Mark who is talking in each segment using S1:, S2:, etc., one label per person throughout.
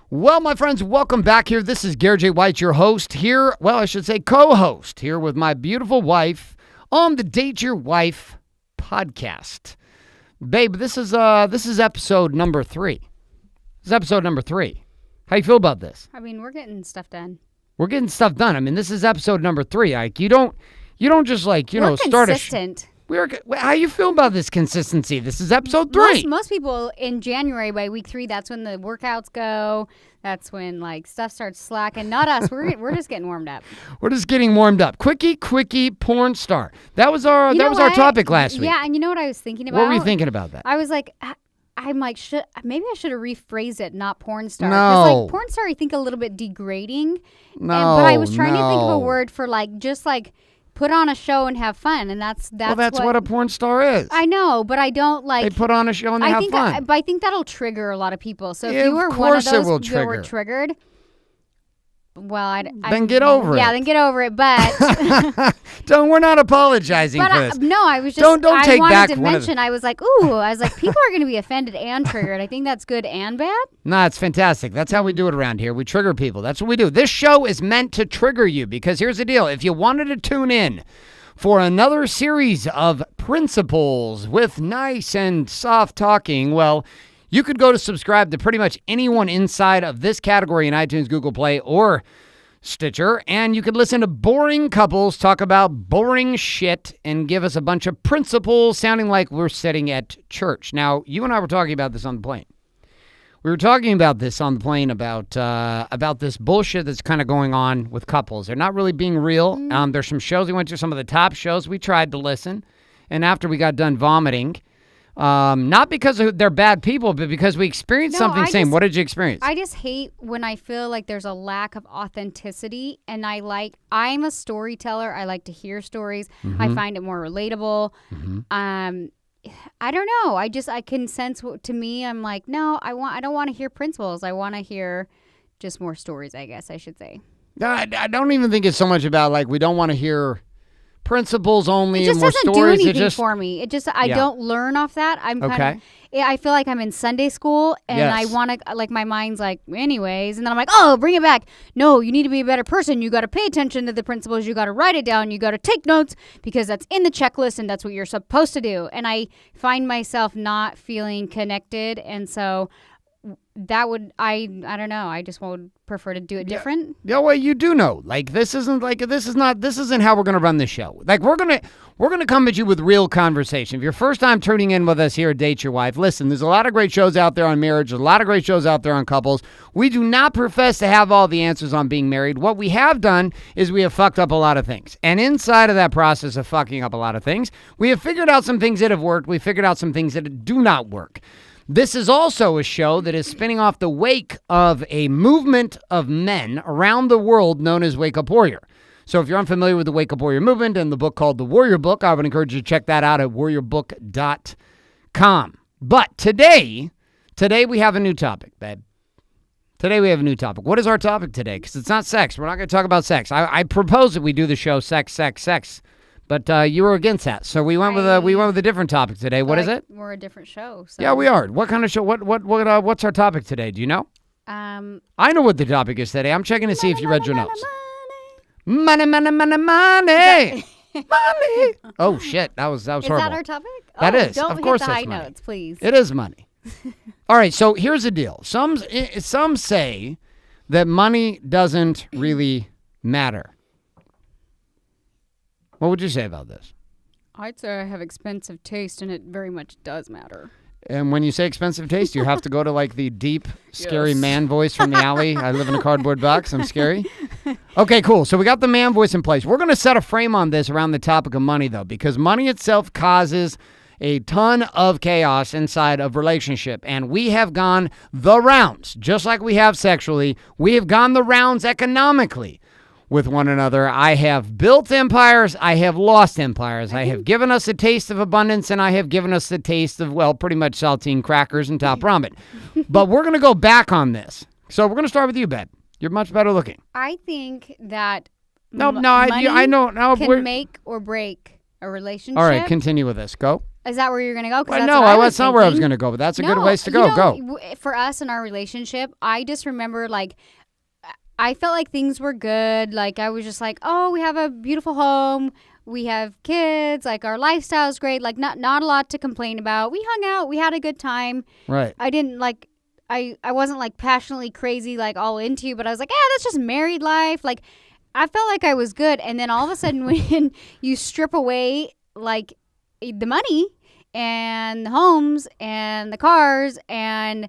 S1: Well, my friends, welcome back here. This is Garrett J, your host here. Well, I should say co-host here with my beautiful wife on the Date Your Wife podcast. Babe, this is episode number 3. This is episode number 3. How you feel about this?
S2: I mean, we're getting stuff done.
S1: We're getting stuff done. I mean, this is episode number 3. Like, you don't just like,
S2: we're
S1: start
S2: consistent.
S1: How you feel about this consistency? This is episode 3.
S2: Most people in January by week 3, that's when the workouts go. That's when like stuff starts slacking. Not us. We're just getting warmed up.
S1: We're just getting warmed up. Quickie, porn star. That was our our topic last week.
S2: Yeah, and you know what I was thinking about?
S1: What were you thinking about that?
S2: I was like, maybe I should have rephrased it, not porn star.
S1: No.
S2: 'Cause, like, porn star, I think a little bit degrading.
S1: No,
S2: but I was trying to think of a word for like just like put on a show and have fun, and that's
S1: what a porn star is.
S2: I know, but I don't like.
S1: They put on a show and they have fun.
S2: But I think that'll trigger a lot of people. So if you were one of those that were triggered, well,
S1: then get over it.
S2: Yeah, then get over it. But
S1: we're not apologizing for this.
S2: No, I was just.
S1: Don't take back.
S2: I was like, people are going to be offended and triggered. I think that's good and bad.
S1: No, it's fantastic. That's how we do it around here. We trigger people. That's what we do. This show is meant to trigger you because here's the deal. If you wanted to tune in for another series of principles with nice and soft talking, well, you could go to subscribe to pretty much anyone inside of this category in iTunes, Google Play, or Stitcher, and you could listen to boring couples talk about boring shit and give us a bunch of principles sounding like we're sitting at church. Now, you and I were talking about this on the plane. We were talking about this on the plane about this bullshit that's kind of going on with couples. They're not really being real. There's some shows we went to, some of the top shows we tried to listen, and after we got done vomiting, not because they're bad people, but because we experienced something same. What did you experience?
S2: I just hate when I feel like there's a lack of authenticity, and I'm a storyteller. I like to hear stories. Mm-hmm. I find it more relatable. Mm-hmm. I don't know. I can sense to me, I'm like, no, I don't want to hear principles. I want to hear just more stories, I guess I should say.
S1: I don't even think it's so much about like, we don't want to hear principles only
S2: and
S1: more stories.
S2: It just doesn't do anything for me. I don't learn off that. I feel like I'm in Sunday school and I want to, like, my mind's like, anyways, and then I'm like, oh, bring it back. No, you need to be a better person. You got to pay attention to the principles. You got to write it down. You got to take notes because that's in the checklist and that's what you're supposed to do. And I find myself not feeling connected, and so that would, I don't know. I just would prefer to do it different. Yeah,
S1: well, you do know. Like, this isn't how we're going to run this show. Like, we're going to come at you with real conversation. If you're first time tuning in with us here at Date Your Wife, listen, there's a lot of great shows out there on marriage. There's a lot of great shows out there on couples. We do not profess to have all the answers on being married. What we have done is we have fucked up a lot of things. And inside of that process of fucking up a lot of things, we have figured out some things that have worked. We figured out some things that do not work. This is also a show that is spinning off the wake of a movement of men around the world known as Wake Up Warrior. So if you're unfamiliar with the Wake Up Warrior movement and the book called The Warrior Book, I would encourage you to check that out at warriorbook.com. But today we have a new topic, babe. Today we have a new topic. What is our topic today? Because it's not sex. We're not going to talk about sex. I propose that we do the show sex. But you were against that, so we went with a different topic today. What is it?
S2: We're a different show. So.
S1: Yeah, we are. What kind of show? What's our topic today? Do you know? I know what the topic is today. I'm checking to see if you read your notes. Money. Money. Oh shit, that was horrible. Is
S2: that our topic?
S1: That is.
S2: Don't
S1: of course,
S2: hit the
S1: that's
S2: high
S1: money.
S2: notes, please.
S1: It is money. All right, so here's the deal. Some say that money doesn't really matter. What would you say about this?
S2: I'd say I have expensive taste, and it very much does matter.
S1: And when you say expensive taste, you have to go to like the deep, scary man voice from the alley. I live in a cardboard box. I'm scary. Okay, cool. So we got the man voice in place. We're going to set a frame on this around the topic of money, though, because money itself causes a ton of chaos inside of relationship. And we have gone the rounds, just like we have sexually. We have gone the rounds economically with one another. I have built empires. I have lost empires. I have given us a taste of abundance, and I have given us the taste of, well, pretty much saltine crackers and top ramen. But we're going to go back on this. So we're going to start with you, babe. You're much better looking.
S2: I think that
S1: money
S2: can make or break a relationship.
S1: All right, continue with this. Go.
S2: Is that where you're going to go?
S1: Well, no, that's not where I was going to go, but that's a good place to go.
S2: Go. For us in our relationship, I just remember, like, I felt like things were good. Like, I was just like, oh, we have a beautiful home. We have kids. Like, our lifestyle is great. Like, not a lot to complain about. We hung out. We had a good time.
S1: Right.
S2: I didn't, like, I wasn't, like, passionately crazy, like, all into you. But I was like, that's just married life. Like, I felt like I was good. And then all of a sudden, when you strip away, like, the money and the homes and the cars, and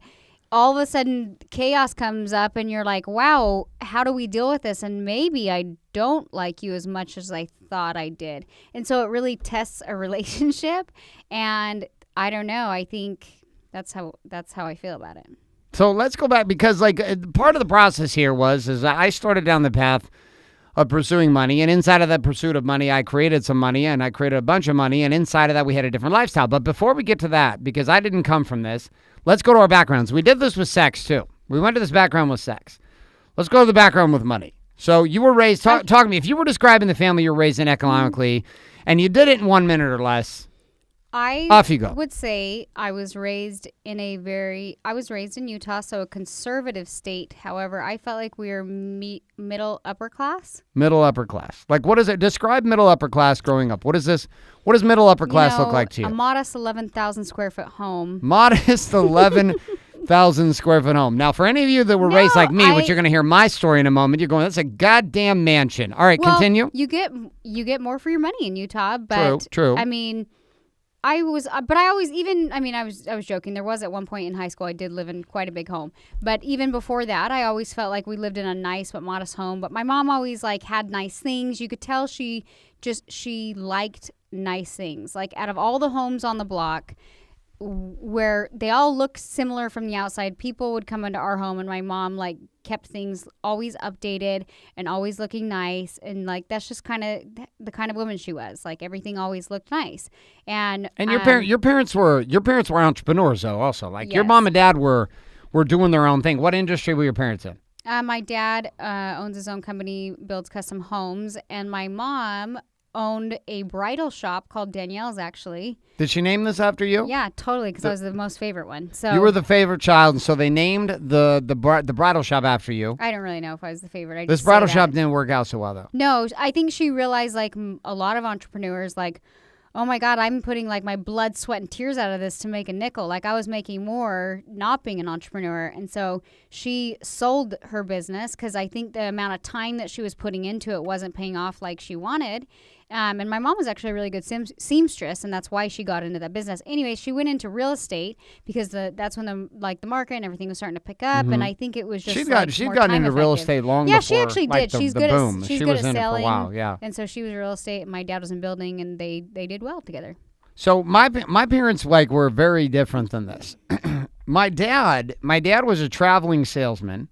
S2: all of a sudden chaos comes up and you're like, wow, how do we deal with this? And maybe I don't like you as much as I thought I did. And so it really tests a relationship. And I don't know. I think that's how I feel about it.
S1: So let's go back, because like part of the process here is I started down the path of pursuing money, and inside of that pursuit of money, I created some money, and I created a bunch of money, and inside of that, we had a different lifestyle. But before we get to that, because I didn't come from this, let's go to our backgrounds. We did this with sex, too. We went to this background with sex. Let's go to the background with money. So you were raised, talk to me, if you were describing the family you were raised in economically, and you did it in 1 minute or less, off you go.
S2: I would say I was raised in Utah, so a conservative state. However, I felt like we were middle upper class.
S1: Middle upper class. Like, what is it? Describe middle upper class growing up. What is this? What does middle upper class look like to you?
S2: A modest 11,000 square foot home.
S1: Modest 11,000 square foot home. Now, for any of you that were raised like me, which you're going to hear my story in a moment, you're going, that's a goddamn mansion. All right, continue.
S2: You get more for your money in Utah, but
S1: true.
S2: I mean, I was joking. There was at one point in high school, I did live in quite a big home. But even before that, I always felt like we lived in a nice but modest home. But my mom always like had nice things. You could tell she liked nice things. Like out of all the homes on the block, where they all look similar from the outside, people would come into our home, and my mom like kept things always updated and always looking nice, and like that's just kind of the kind of woman she was. Like everything always looked nice. And
S1: your parents were entrepreneurs though, also. Like your mom and dad were doing their own thing. What industry were your parents in?
S2: My dad owns his own company, builds custom homes, and my mom owned a bridal shop called Danielle's, actually.
S1: Did she name this after you?
S2: Yeah, totally, because I was the most favorite one. So
S1: you were the favorite child, and so they named the bridal shop after you.
S2: I don't really know if I was the favorite.
S1: This bridal shop didn't work out so well, though.
S2: No, I think she realized, like a lot of entrepreneurs, like, oh my God, I'm putting like my blood, sweat, and tears out of this to make a nickel. Like I was making more not being an entrepreneur. And so she sold her business because I think the amount of time that she was putting into it wasn't paying off like she wanted. And my mom was actually a really good seamstress, and that's why she got into that business. Anyway, she went into real estate because that's when the market and everything was starting to pick up. Mm-hmm. And I think it was just she'd gotten into
S1: real estate long before.
S2: Yeah, she actually did. She's good
S1: boom.
S2: She's
S1: she
S2: good
S1: was
S2: at
S1: in
S2: selling.
S1: It for a while, yeah.
S2: And so she was real estate, and my dad was in building, and they did well together.
S1: So my parents like were very different than this. My dad was a traveling salesman.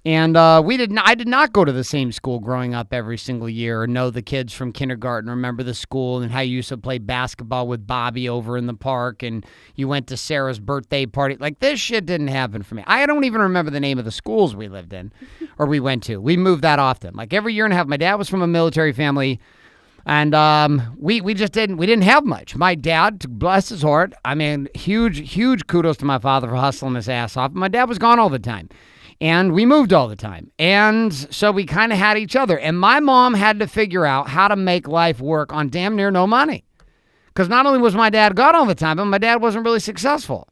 S1: And I did not go to the same school growing up every single year or know the kids from kindergarten, remember the school and how you used to play basketball with Bobby over in the park and you went to Sarah's birthday party. Like this shit didn't happen for me. I don't even remember the name of the schools we lived in or we went to. We moved that often. Like every year and a half, my dad was from a military family and we didn't have much. My dad, bless his heart, I mean, huge kudos to my father for hustling his ass off. My dad was gone all the time. And we moved all the time. And so we kind of had each other. And my mom had to figure out how to make life work on damn near no money. Because not only was my dad gone all the time, but my dad wasn't really successful.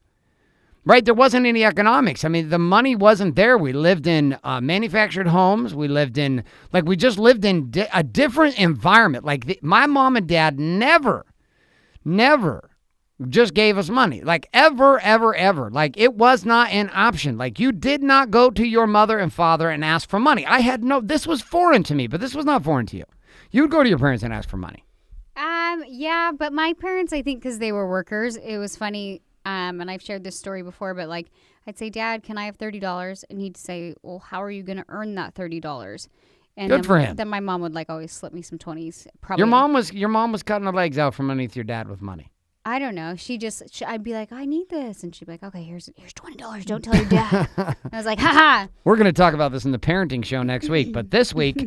S1: Right? There wasn't any economics. I mean, the money wasn't there. We lived in manufactured homes. We lived in, we just lived in a different environment. My mom and dad never just gave us money. Ever. Like, it was not an option. Like, you did not go to your mother and father and ask for money. This was foreign to me, but this was not foreign to you. You would go to your parents and ask for money.
S2: Yeah, but my parents, I think, because they were workers, it was funny, and I've shared this story before, but, I'd say, Dad, can I have $30? And he'd say, well, how are you going to earn that $30? And
S1: Good for him.
S2: Then my mom would, always slip me some 20s. Probably.
S1: Your mom was cutting her legs out from underneath your dad with money.
S2: I don't know. I'd be like, I need this. And she'd be like, okay, here's $20. Don't tell your dad. I was like, ha.
S1: We're going to talk about this in the parenting show next week. But this week,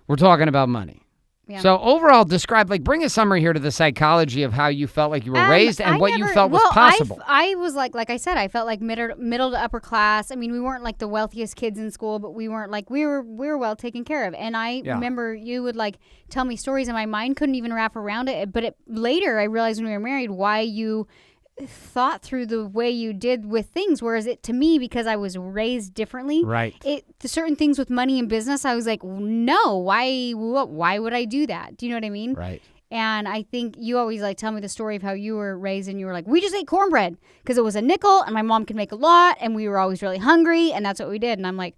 S1: we're talking about money.
S2: Yeah.
S1: So overall, bring a summary here to the psychology of how you felt like you were raised and what you felt was possible.
S2: I was like I said, I felt like middle to upper class. I mean, we weren't like the wealthiest kids in school, but we weren't like we were well taken care of. And I remember you would like tell me stories, and my mind couldn't even wrap around it. But later, I realized when we were married why you thought through the way you did with things, whereas to me, because I was raised differently,
S1: right?
S2: The certain things with money and business, I was like, no, why would I do that? Do you know what I mean?
S1: Right.
S2: And I think you always like tell me the story of how you were raised, and you were like, we just ate cornbread because it was a nickel, and my mom could make a lot, and we were always really hungry, and that's what we did. And I'm like,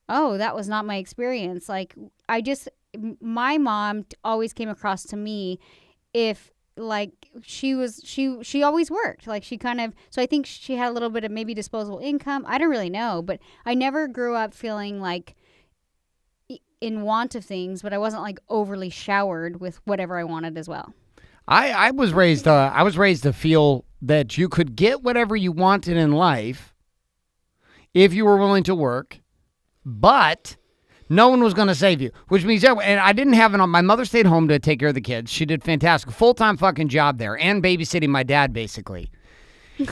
S2: oh, that was not my experience. Like my mom always came across to me if. Like she always worked. Like she kind of, so I think she had a little bit of maybe disposable income. I don't really know, but I never grew up feeling like in want of things, but I wasn't like overly showered with whatever I wanted as well.
S1: I was raised to feel that you could get whatever you wanted in life if you were willing to work, but no one was going to save you, which means and I didn't have it on. My mother stayed home to take care of the kids. She did fantastic, full-time fucking job there, and babysitting my dad basically.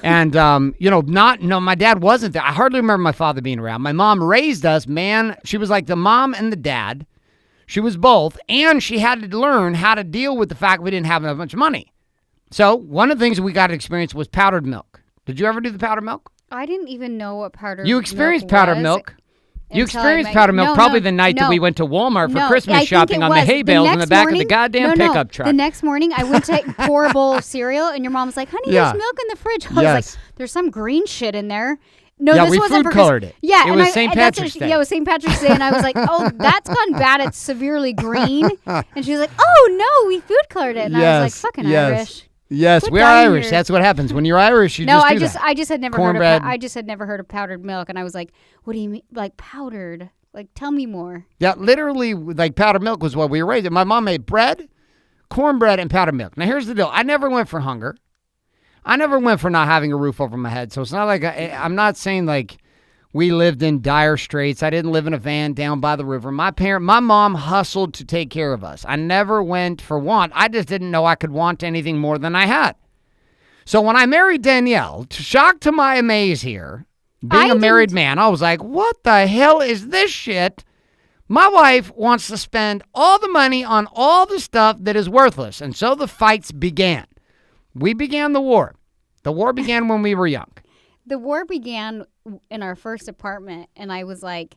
S1: And my dad wasn't there. I hardly remember my father being around. My mom raised us, man. She was like the mom and the dad. She was both, and she had to learn how to deal with the fact we didn't have that much money. So one of the things we got to experience was powdered milk. Did you ever do the powdered milk?
S2: I didn't even know what powdered milk was.
S1: You experienced powdered milk. You experienced powdered milk probably the night that we went to Walmart for Christmas shopping on the hay bales in the back of the goddamn pickup truck.
S2: The next morning, I went to pour a bowl of cereal, and your mom was like, honey, there's milk in the fridge. I was like, there's some green shit in there. No, this
S1: we
S2: wasn't
S1: food colored it.
S2: Yeah,
S1: it was St. Patrick's Day.
S2: Yeah, it was St. Patrick's Day, and I was like, oh, that's gone bad. It's severely green. And she was like, oh, no, we food colored it. And I was like, fucking Irish.
S1: Yes, we're Irish. That's what happens when you're Irish.
S2: I just had never heard of powdered milk, and I was like, what do you mean, like powdered? Like, tell me more.
S1: Yeah, literally, like, powdered milk was what we were raised. My mom made bread, cornbread, and powdered milk. Now, here's the deal. I never went for hunger. I never went for not having a roof over my head. So it's not like, I'm not saying, like, we lived in dire straits. I didn't live in a van down by the river. My mom hustled to take care of us. I never went for want. I just didn't know I could want anything more than I had. So when I married Danielle, shock to my amaze here, being a married man, I was like, what the hell is this shit? My wife wants to spend all the money on all the stuff that is worthless. And so the fights began. We began the war. The war began when we were young.
S2: The war began in our first apartment, and I was like,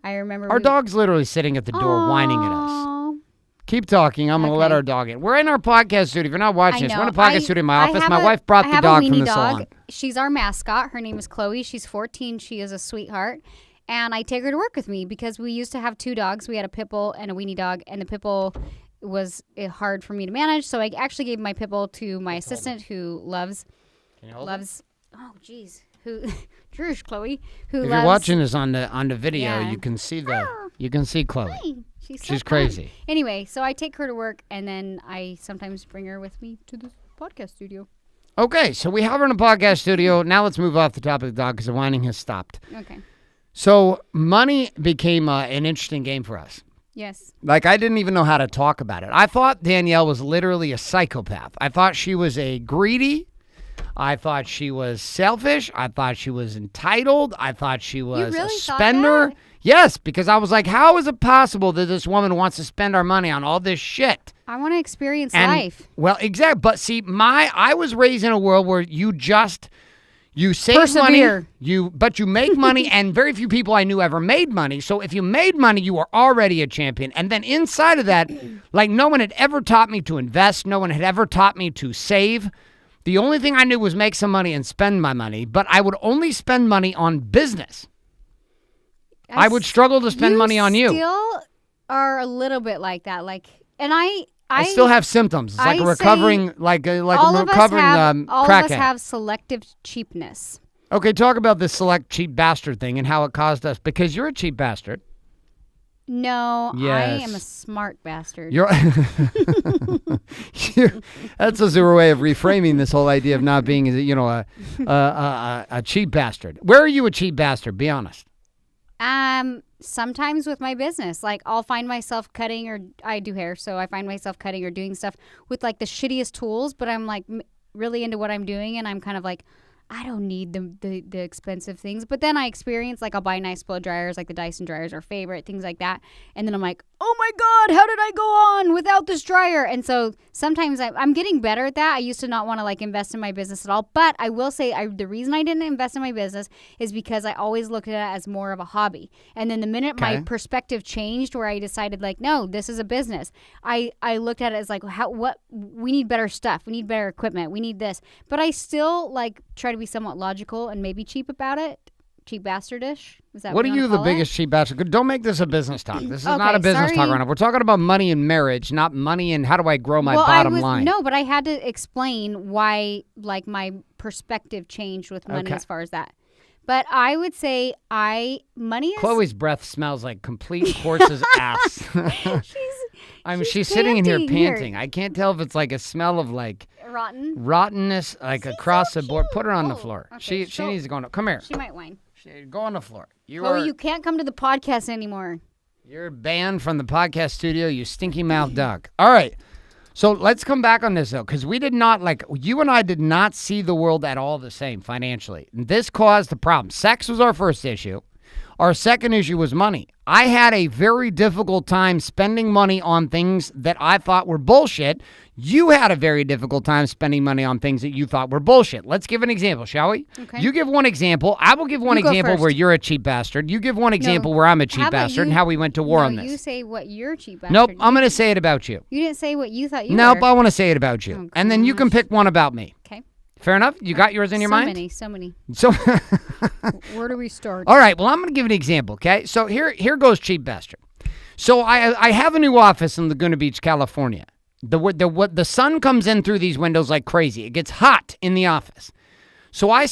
S2: I remember...
S1: Our dog's literally sitting at the door whining at us. Keep talking. I'm going to let our dog in. We're in our podcast studio. If you're not watching this, we're in a podcast studio in my office. My wife brought the dog from the salon.
S2: She's our mascot. Her name is Chloe. She's 14. She is a sweetheart. And I take her to work with me because we used to have two dogs. We had a pit bull and a weenie dog, and the pit bull was hard for me to manage. So I actually gave my pit bull to my assistant who loves... Oh, geez. Drush, Chloe. If
S1: you're watching this on the video, you can see Chloe. Hi. She's crazy.
S2: Anyway, so I take her to work, and then I sometimes bring her with me to the podcast studio.
S1: Okay, so we have her in a podcast studio. Now let's move off the topic of the dog because the whining has stopped.
S2: Okay.
S1: So money became an interesting game for us.
S2: Yes.
S1: Like, I didn't even know how to talk about it. I thought Danielle was literally a psychopath. I thought she was a greedy. I thought she was selfish. I thought she was entitled. I thought she was a spender. Yes, because I was like, how is it possible that this woman wants to spend our money on all this shit?
S2: I want to experience life.
S1: Well, exactly. But see, I was raised in a world where you save
S2: Persevere.
S1: money, but you make money, and very few people I knew ever made money. So if you made money, you were already a champion. And then inside of that, like, no one had ever taught me to invest. No one had ever taught me to save. The only thing I knew was make some money and spend my money, but I would only spend money on business. I would struggle to spend money on you.
S2: You still are a little bit like that. And I
S1: still have symptoms. It's like a recovering, crackhead.
S2: All of us have selective cheapness.
S1: Okay, talk about this select cheap bastard thing and how it caused us, because you're a cheap bastard.
S2: No, yes. I am a smart bastard.
S1: That's a zero way of reframing this whole idea of not being, a cheap bastard. Where are you a cheap bastard? Be honest.
S2: Sometimes with my business, like I'll find myself cutting, or I do hair, so I find myself cutting or doing stuff with like the shittiest tools, but I'm like really into what I'm doing, and I'm kind of like, I don't need the expensive things. But then I experience, like, I'll buy nice blow dryers, like the Dyson dryers are favorite, things like that. And then I'm like, oh my God, how did I go on without this dryer? And so sometimes I'm getting better at that. I used to not want to like invest in my business at all. But I will say the reason I didn't invest in my business is because I always looked at it as more of a hobby. And then the minute my perspective changed, where I decided like, no, this is a business, I looked at it as like, we need better stuff. We need better equipment. We need this. But I still like try to be somewhat logical and maybe cheap about it. Cheap bastardish. Is that what
S1: are you the biggest cheap bastard? Don't make this a business talk. This is not a business talk right now. We're talking about money and marriage, not money and how do I grow my bottom line.
S2: No, but I had to explain why like my perspective changed with money as far as that. But I would say money is...
S1: Chloe's breath smells like complete horse's ass. She's sitting in here panting. I can't tell if it's like a smell of like... rottenness, like across the board. Put her on the floor. Okay, she needs to go on. Come here.
S2: She might whine.
S1: Go on the floor.
S2: You can't come to the podcast anymore.
S1: You're banned from the podcast studio, you stinky mouth duck. All right. So let's come back on this, though, because we did not, like, you and I did not see the world at all the same financially. And this caused the problem. Sex was our first issue. Our second issue was money. I had a very difficult time spending money on things that I thought were bullshit. You had a very difficult time spending money on things that you thought were bullshit. Let's give an example, shall we?
S2: Okay.
S1: You give one example. I will give one example where you're a cheap bastard. You give one example where I'm a cheap bastard and how we went to war on this.
S2: You say what you're cheap bastard.
S1: Nope, I'm going to say it about you.
S2: You didn't say what you thought you were.
S1: Nope, I want to say it about you.
S2: Oh,
S1: and then you can pick one about me.
S2: Okay.
S1: Fair enough? You got yours in your mind?
S2: So many.
S1: So
S2: where do we start?
S1: All right, well, I'm going to give an example, okay? So here goes cheap bastard. So I have a new office in Laguna Beach, California. The sun comes in through these windows like crazy. It gets hot in the office. So I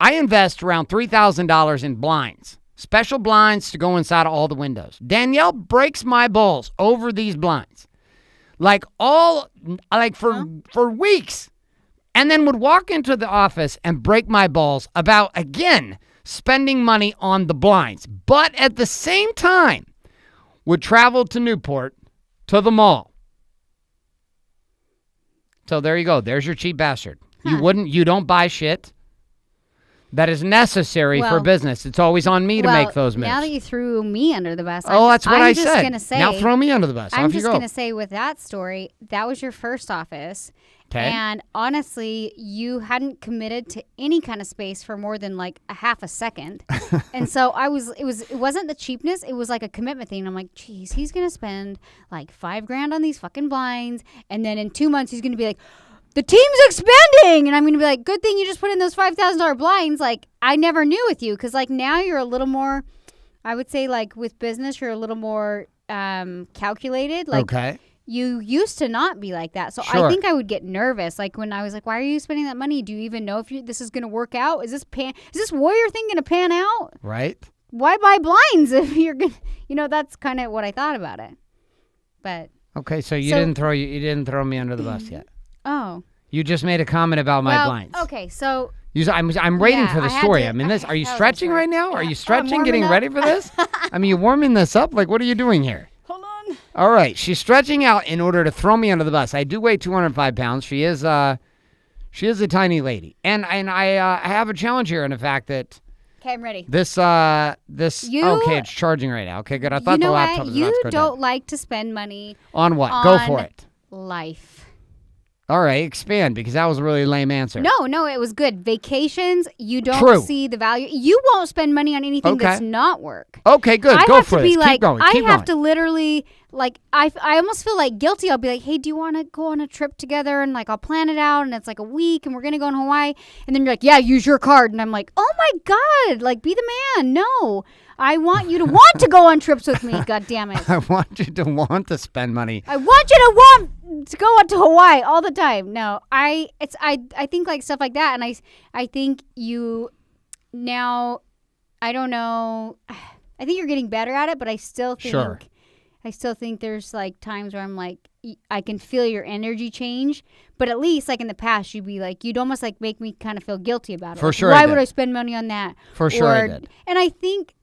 S1: invest around $3,000 in blinds, special blinds to go inside of all the windows. Danielle breaks my balls over these blinds, for weeks, and then would walk into the office and break my balls about, again, spending money on the blinds. But at the same time, would travel to Newport to the mall. So there you go. There's your cheap bastard. You don't buy shit that is necessary for business. It's always on me to make those moves.
S2: Now that you threw me under the bus,
S1: that's what I said.
S2: I'm just going to say.
S1: Now throw me under the bus.
S2: I'm just going to say with that story, that was your first office.
S1: Okay.
S2: And honestly, you hadn't committed to any kind of space for more than like a half a second. And so it wasn't the cheapness. It was like a commitment thing. I'm like, geez, he's going to spend like $5,000 on these fucking blinds. And then in 2 months, he's going to be like, the team's expanding. And I'm going to be like, good thing you just put in those $5,000 blinds. Like, I never knew with you. Because like now you're a little more, I would say like with business, you're a little more calculated. Like,
S1: okay.
S2: You used to not be like that. So
S1: sure.
S2: I think I would get nervous. Like when I was like, why are you spending that money? Do you even know if this is going to work out? Is this warrior thing going to pan out?
S1: Right.
S2: Why buy blinds if you're going to, that's kind of what I thought about it. But.
S1: Okay. So you didn't throw me under the bus yet.
S2: Oh.
S1: You just made a comment about my blinds.
S2: Okay. So.
S1: I'm waiting for the story. Are you stretching right now? Are you stretching, getting ready for this? You warming this up? Like, what are you doing here?
S2: Hold on.
S1: All right. She's stretching out in order to throw me under the bus. I do weigh 205 pounds. She is a tiny lady. And I have a challenge here in the fact that.
S2: Okay, I'm ready.
S1: Okay, it's charging right now. Okay, good. I thought the laptop was about to go down.
S2: You don't like to spend money.
S1: On what? Go for it.
S2: Life.
S1: All right, expand, because that was a really lame answer.
S2: No, it was good. Vacations, you don't see the value. You won't spend money on anything that's not work.
S1: Okay, good. Go for it. Keep going.
S2: I have to literally, I almost feel like guilty. I'll be like, hey, do you want to go on a trip together? And I'll plan it out, and it's like a week, and we're going to go in Hawaii. And then you're like, yeah, use your card. And I'm like, oh my God, be the man. No. I want you to want to go on trips with me. God damn it.
S1: I want you to want to spend money.
S2: I want you to want to go out to Hawaii all the time. No, I think stuff like that. And I think you now, I don't know. I think you're getting better at it, but I still think there's times where I'm like, I can feel your energy change, but at least in the past you'd be like, you'd almost make me kind of feel guilty about it.
S1: For sure.
S2: Why would I spend money on that?
S1: For sure I did.
S2: And I think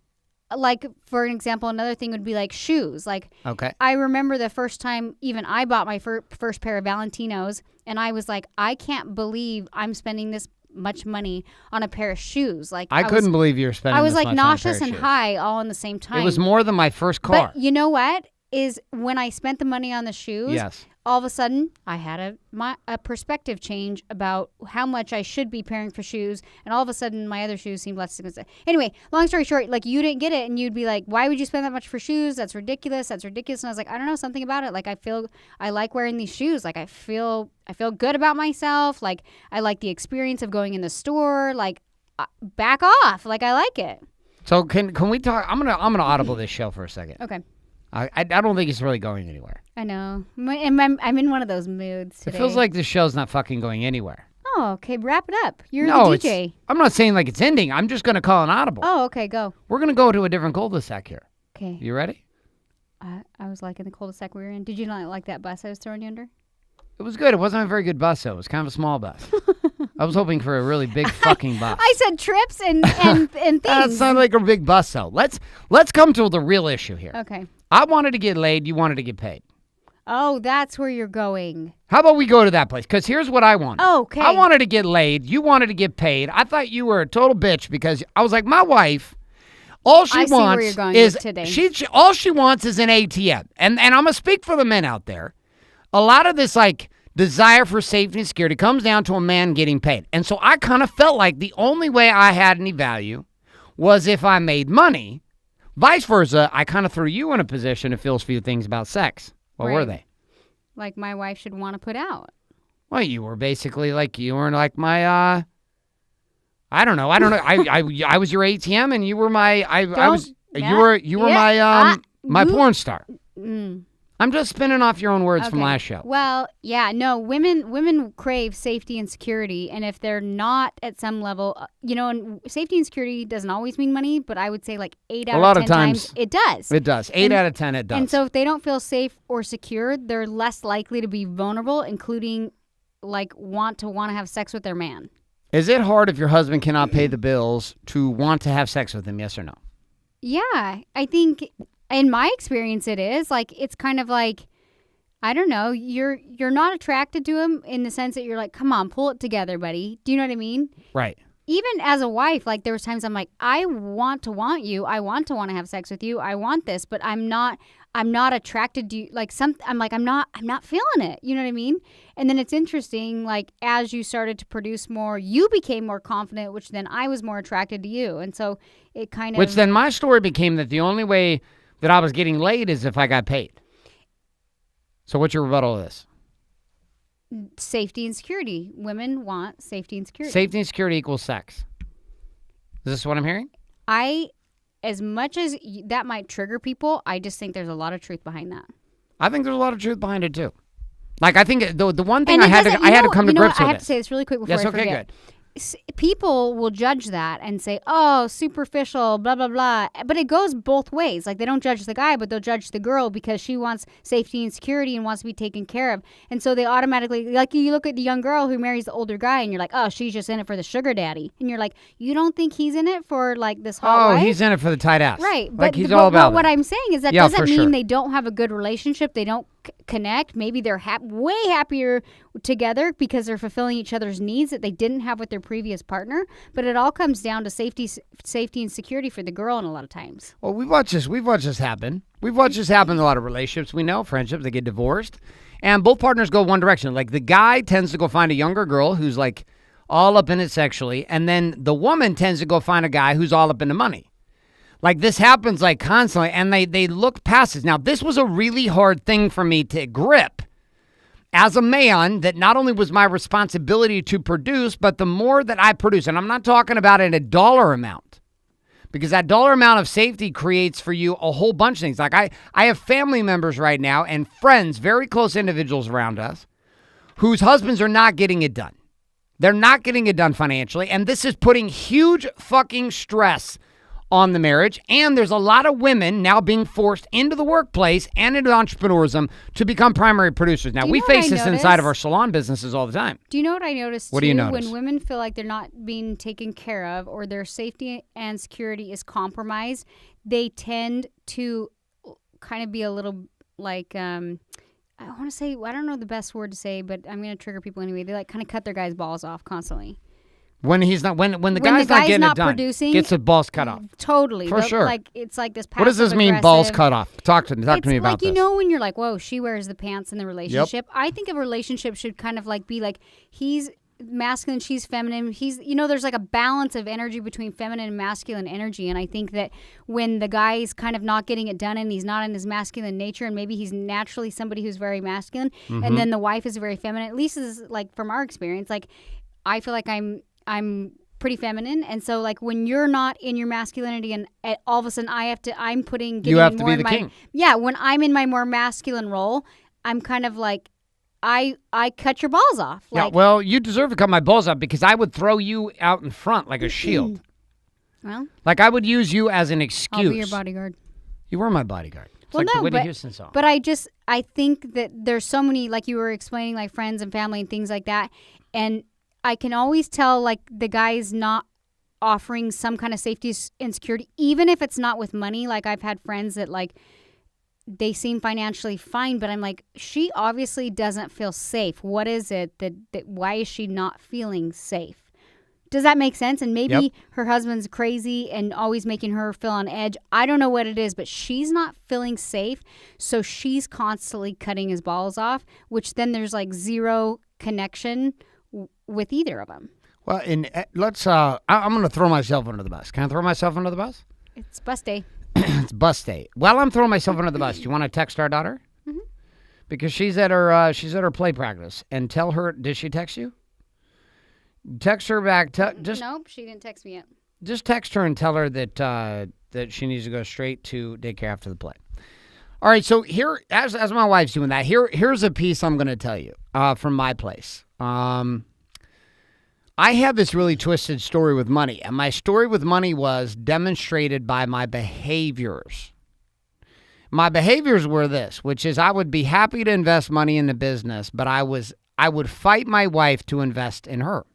S2: like, for an example, another thing would be like shoes. Like,
S1: okay.
S2: I remember the first time even I bought my first pair of Valentinos, and I was like, I can't believe I'm spending this much money on a pair of shoes. Like,
S1: I couldn't believe you were spending.
S2: I was
S1: this
S2: like
S1: much
S2: nauseous
S1: on a pair
S2: and
S1: of shoes.
S2: high all in the same time.
S1: It was more than my first car.
S2: But you know what? Is when I spent the money on the shoes.
S1: Yes.
S2: All of a sudden, I had a perspective change about how much I should be paying for shoes, and all of a sudden, my other shoes seemed less expensive. Anyway, long story short, like, you didn't get it, and you'd be like, "Why would you spend that much for shoes? That's ridiculous. That's ridiculous." And I was like, "I don't know, something about it. Like, I like wearing these shoes. Like, I feel good about myself. Like, I like the experience of going in the store. Like, back off. Like, I like it."
S1: So can we talk? I'm gonna audible this show for a second.
S2: Okay.
S1: I don't think it's really going anywhere.
S2: I know. I'm in one of those moods today.
S1: It feels like this show's not fucking going anywhere.
S2: Oh, okay. Wrap it up. You're the DJ.
S1: I'm not saying like it's ending. I'm just going to call an audible.
S2: Oh, okay. Go.
S1: We're going to go to a different cul-de-sac here.
S2: Okay.
S1: You ready?
S2: I was like in the cul-de-sac we were in. Did you not like that bus I was throwing you under?
S1: It was good. It wasn't a very good bus, though. It was kind of a small bus. I was hoping for a really big fucking bus.
S2: I said trips and things.
S1: That sounded like a big bus, though. Let's come to the real issue here.
S2: Okay.
S1: I wanted to get laid. You wanted to get paid.
S2: Oh, that's where you're going.
S1: How about we go to that place? Because here's what I wanted.
S2: Oh, okay.
S1: I wanted to get laid. You wanted to get paid. I thought you were a total bitch because I was like, my wife, all she wants
S2: where you're going
S1: is
S2: today.
S1: all she wants is an ATM. And I'm gonna speak for the men out there. A lot of this like desire for safety and security comes down to a man getting paid. And so I kind of felt like the only way I had any value was if I made money. Vice versa, I kind of threw you in a position to feel a few things about sex. What were they?
S2: Like my wife should want to put out.
S1: Well, you were basically like, you were like my, I don't know. I was your ATM and you were my, you were my porn star. I'm just spinning off your own words from last show.
S2: Well, yeah, no, women crave safety and security, and if they're not at some level, and safety and security doesn't always mean money, but I would say like 8 out of 10 times it does.
S1: It does. 8 out of 10 it does.
S2: And so if they don't feel safe or secure, they're less likely to be vulnerable, including like want to have sex with their man.
S1: Is it hard if your husband cannot pay the bills to want to have sex with him, yes or no?
S2: Yeah, I think in my experience it is. Like, it's kind of like, I don't know, you're not attracted to him in the sense that you're like, come on, pull it together, buddy. Do you know what I mean?
S1: Right.
S2: Even as a wife, like there was times I'm like, I want you. I want to have sex with you. I want this, but I'm not attracted to you. Like I'm not feeling it. You know what I mean? And then it's interesting, like as you started to produce more, you became more confident, which then I was more attracted to you. And so it kind of...
S1: Which then my story became that the only way that I was getting laid is if I got paid. So what's your rebuttal to this?
S2: Safety and security. Women want safety and security.
S1: Safety and security equals sex. Is this what I'm hearing?
S2: As much as that might trigger people, I just think there's a lot of truth behind that.
S1: I think there's a lot of truth behind it too. Like I think the one thing I had to come to grips with.
S2: I have to say this really quick before I forget.
S1: Yes, okay, good.
S2: People will judge that and say, oh, superficial, blah, blah, blah. But it goes both ways. Like, they don't judge the guy, but they'll judge the girl because she wants safety and security and wants to be taken care of. And so they automatically, like, you look at the young girl who marries the older guy and you're like, oh, she's just in it for the sugar daddy. And you're like, you don't think he's in it for, like, this hot wife?
S1: He's in it for the tight ass.
S2: Right.
S1: Like, he's all about
S2: what I'm saying is that doesn't mean they don't have a good relationship. They don't connect. Maybe they're way happier together because they're fulfilling each other's needs that they didn't have with their previous partner. But it all comes down to safety and security for the girl, and a lot of times.
S1: Well, we've watched this happen. We've watched this happen in a lot of relationships. We know friendships, they get divorced, and both partners go one direction. Like the guy tends to go find a younger girl who's like all up in it sexually, and then the woman tends to go find a guy who's all up in the money. Like this happens like constantly, and they look past it. Now, this was a really hard thing for me to grip as a man, that not only was my responsibility to produce, but the more that I produce, and I'm not talking about in a dollar amount, because that dollar amount of safety creates for you a whole bunch of things. Like I have family members right now and friends, very close individuals around us, whose husbands are not getting it done. They're not getting it done financially, and this is putting huge fucking stress on the marriage, and there's a lot of women now being forced into the workplace and into entrepreneurism to become primary producers. Now, we face this inside of our salon businesses all the time.
S2: Do you know what I noticed,
S1: What do you notice?
S2: When women feel like they're not being taken care of or their safety and security is compromised, they tend to kind of be a little like, I want to say, I don't know the best word to say, but I'm going to trigger people anyway. They like kind of cut their guy's balls off constantly.
S1: When he's not, when the guy's not getting it done, gets his balls cut off.
S2: Totally,
S1: for sure.
S2: Like it's like this.
S1: What does this mean? Balls cut off? Talk to me about this.
S2: It's like, you know, when you're like, whoa, she wears the pants in the relationship. Yep. I think a relationship should kind of like be like he's masculine, she's feminine. He's, you know, there's like a balance of energy between feminine and masculine energy. And I think that when the guy's kind of not getting it done and he's not in his masculine nature, and maybe he's naturally somebody who's very masculine, and then the wife is very feminine. At least is like from our experience, like I feel like I'm pretty feminine, and so like when you're not in your masculinity and all of a sudden I'm putting
S1: you have to be the king.
S2: Yeah, when I'm in my more masculine role, I'm kind of like I cut your balls off.
S1: Like, yeah, well, you deserve to cut my balls off because I would throw you out in front like a shield.
S2: Well,
S1: like I would use you as an excuse.
S2: I'll be your bodyguard.
S1: You were my bodyguard. It's
S2: well,
S1: like
S2: no,
S1: the Whitney Houston song.
S2: But I think that there's so many, like you were explaining, like friends and family and things like that, and I can always tell, like, the guy's not offering some kind of safety and security, even if it's not with money. Like, I've had friends that, like, they seem financially fine, but I'm like, she obviously doesn't feel safe. What is it that why is she not feeling safe? Does that make sense? And maybe her husband's crazy and always making her feel on edge. I don't know what it is, but she's not feeling safe, so she's constantly cutting his balls off, which then there's, like, zero connection with either of them.
S1: Well, let's. I'm going to throw myself under the bus. Can I throw myself under the bus?
S2: It's bus day.
S1: It's bus day. Well, I'm throwing myself under the bus. Do you want to text our daughter?
S2: Mm-hmm.
S1: Because she's at her play practice, and tell her. Did she text you? Text her back.
S2: Nope, she didn't text me yet.
S1: Just text her and tell her that she needs to go straight to daycare after the play. All right. So here, as my wife's doing that, here's a piece I'm going to tell you from my place. I have this really twisted story with money, and my story with money was demonstrated by my behaviors. My behaviors were this, which is I would be happy to invest money in the business, but I would fight my wife to invest in her.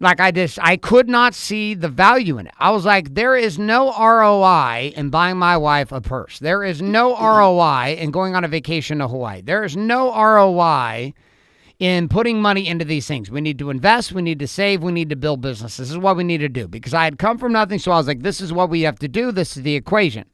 S1: Like I could not see the value in it. I was like, there is no ROI in buying my wife a purse. There is no ROI in going on a vacation to Hawaii. There is no ROI in putting money into these things. We need to invest, we need to save, we need to build business. This is what we need to do. Because I had come from nothing, so I was like, this is what we have to do. This is the equation.